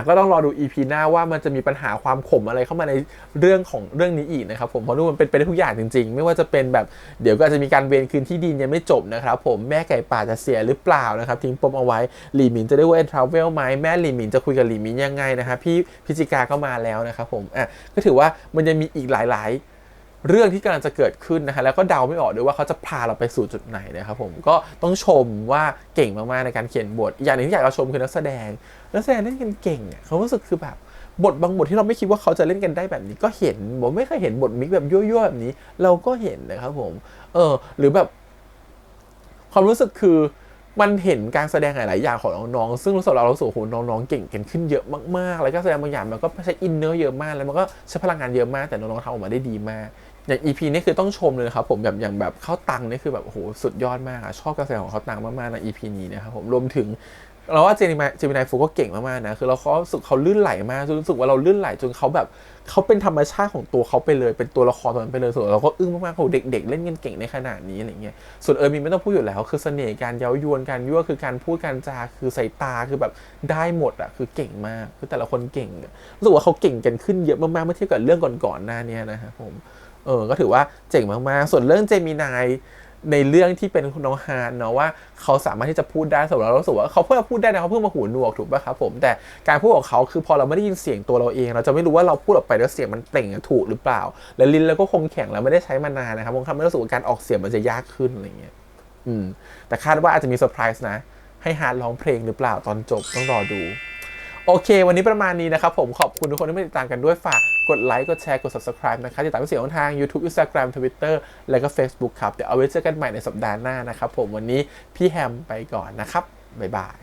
ก็ต้องรอดู EP หน้าว่ามันจะมีปัญหาความขมอะไรเข้ามาในเรื่องนี้อีกนะครับผมเพราะนู่นมันเป็นไปได้ทุกอย่างจริงๆไม่ว่าจะเป็นแบบเดี๋ยวก็อาจจะมีการเวรคืนที่ดินยังไม่จบนะครับผมแม่ไก่ป่าจะเสียหรือเปล่านะครับทิ้งปมเอาไว้หลี่หมินจะได้เวิร์นทราเวลไหมแม่หลี่หมินจะคุยกับหลี่หมินยังไงนะครับพี่พิจิกาก็มาแล้วนะครับผมก็ถือว่ามันยังมีอีกหลายเรื่องที่กำลังจะเกิดขึ้นนะฮะแล้วก็เดาไม่ออกด้วยว่าเขาจะพาเราไปสู่จุดไหนนะครับผมก็ต้องชมว่าเก่งมากๆในการเขียนบทอย่างหนึ่งที่อยากจะชมคือนักแสดงเล่นกันเก่งเขารู้สึกคือแบบบทบางบทที่เราไม่คิดว่าเขาจะเล่นกันได้แบบนี้ก็เห็นผมไม่เคยเห็นบทมิกแบบยั่วๆแบบนี้เราก็เห็นนะครับผมหรือแบบความรู้สึกคือมันเห็นการแสดงหลายๆอย่างของน้องๆซึ่งรู้สึกเรารู้สึกโหน้องๆเก่งกันขึ้นเยอะมากๆแล้วก็แสดงบางอย่างมันก็ใช้อินเนอร์เยอะมากแล้วมันก็ใช้พลังงานเยอะมากแต่น้องๆทำออกมาได้ดีมาก อย่าง EP นี้คือต้องชมเลยนะครับผมอย่างแบบเข้าตังนี่คือแบบโอ้โหสุดยอดมากชอบกระแสของเข้าตังมากๆใน EP นี้นะครับผมรวมถึงเราว่าเจมินายฟูก็เก่งมากๆนะคือเรารู้สึกเขาลื่นไหลมากรู้สึกว่าเราลื่นไหลจนเขาแบบเขาเป็นธรรมชาติของตัวเขาไปเลยเป็นตัวละครตัวนั้นไปเลยส่วนเราก็อึ้งมากๆโหเด็กๆเล่นกันเก่งในขนาดนี้อะไรเงี้ยส่วนมีไม่ต้องพูดอยู่แล้วคือเสน่ห์การเย้ายวนการยั่วคือการพูดการจาคือสายตาคือแบบได้หมดอ่ะคือเก่งมากคือแต่ละคนเก่งรู้สึกว่าเขาเก่งกันขึ้นเยอะมากๆเมื่อเทียบกับเรื่องก่อนๆหน้านี้นะครับผมก็ถือว่าเจ๋งมากๆส่วนเรื่องเจมินายในเรื่องที่เป็นน้องฮานเนาะว่าเขาสามารถที่จะพูดได้สำหรับเรารู้สึกว่าเขาเพิ่งพูดได้นะเขาเพิ่งมาหูหนวกถูกป่ะครับผมแต่การพูดของเขาคือพอเราไม่ได้ยินเสียงตัวเราเองเราจะไม่รู้ว่าเราพูดออกไปแล้วเสียงมันเปล่งถูกหรือเปล่าและลิ้นเราก็คงแข็งแล้วไม่ได้ใช้มานานนะครับผมทำให้รู้สึกว่าการออกเสียงมันจะยากขึ้นอะไรเงี้ยแต่คาดว่าอาจจะมีเซอร์ไพรส์นะให้ฮานร้องเพลงหรือเปล่าตอนจบต้องรอดูโอเควันนี้ประมาณนี้นะครับผมขอบคุณทุกคนที่มาติดตามกันด้วยฝากกดไลค์กดแชร์กด subscribe นะครับติดตามเสียงทาง YouTube Instagram Twitter แล้วก็ Facebook ครับเดี๋ยวเอาไว้เจอกันใหม่ในสัปดาห์หน้านะครับผมวันนี้พี่แฮมไปก่อนนะครับบ๊ายบาย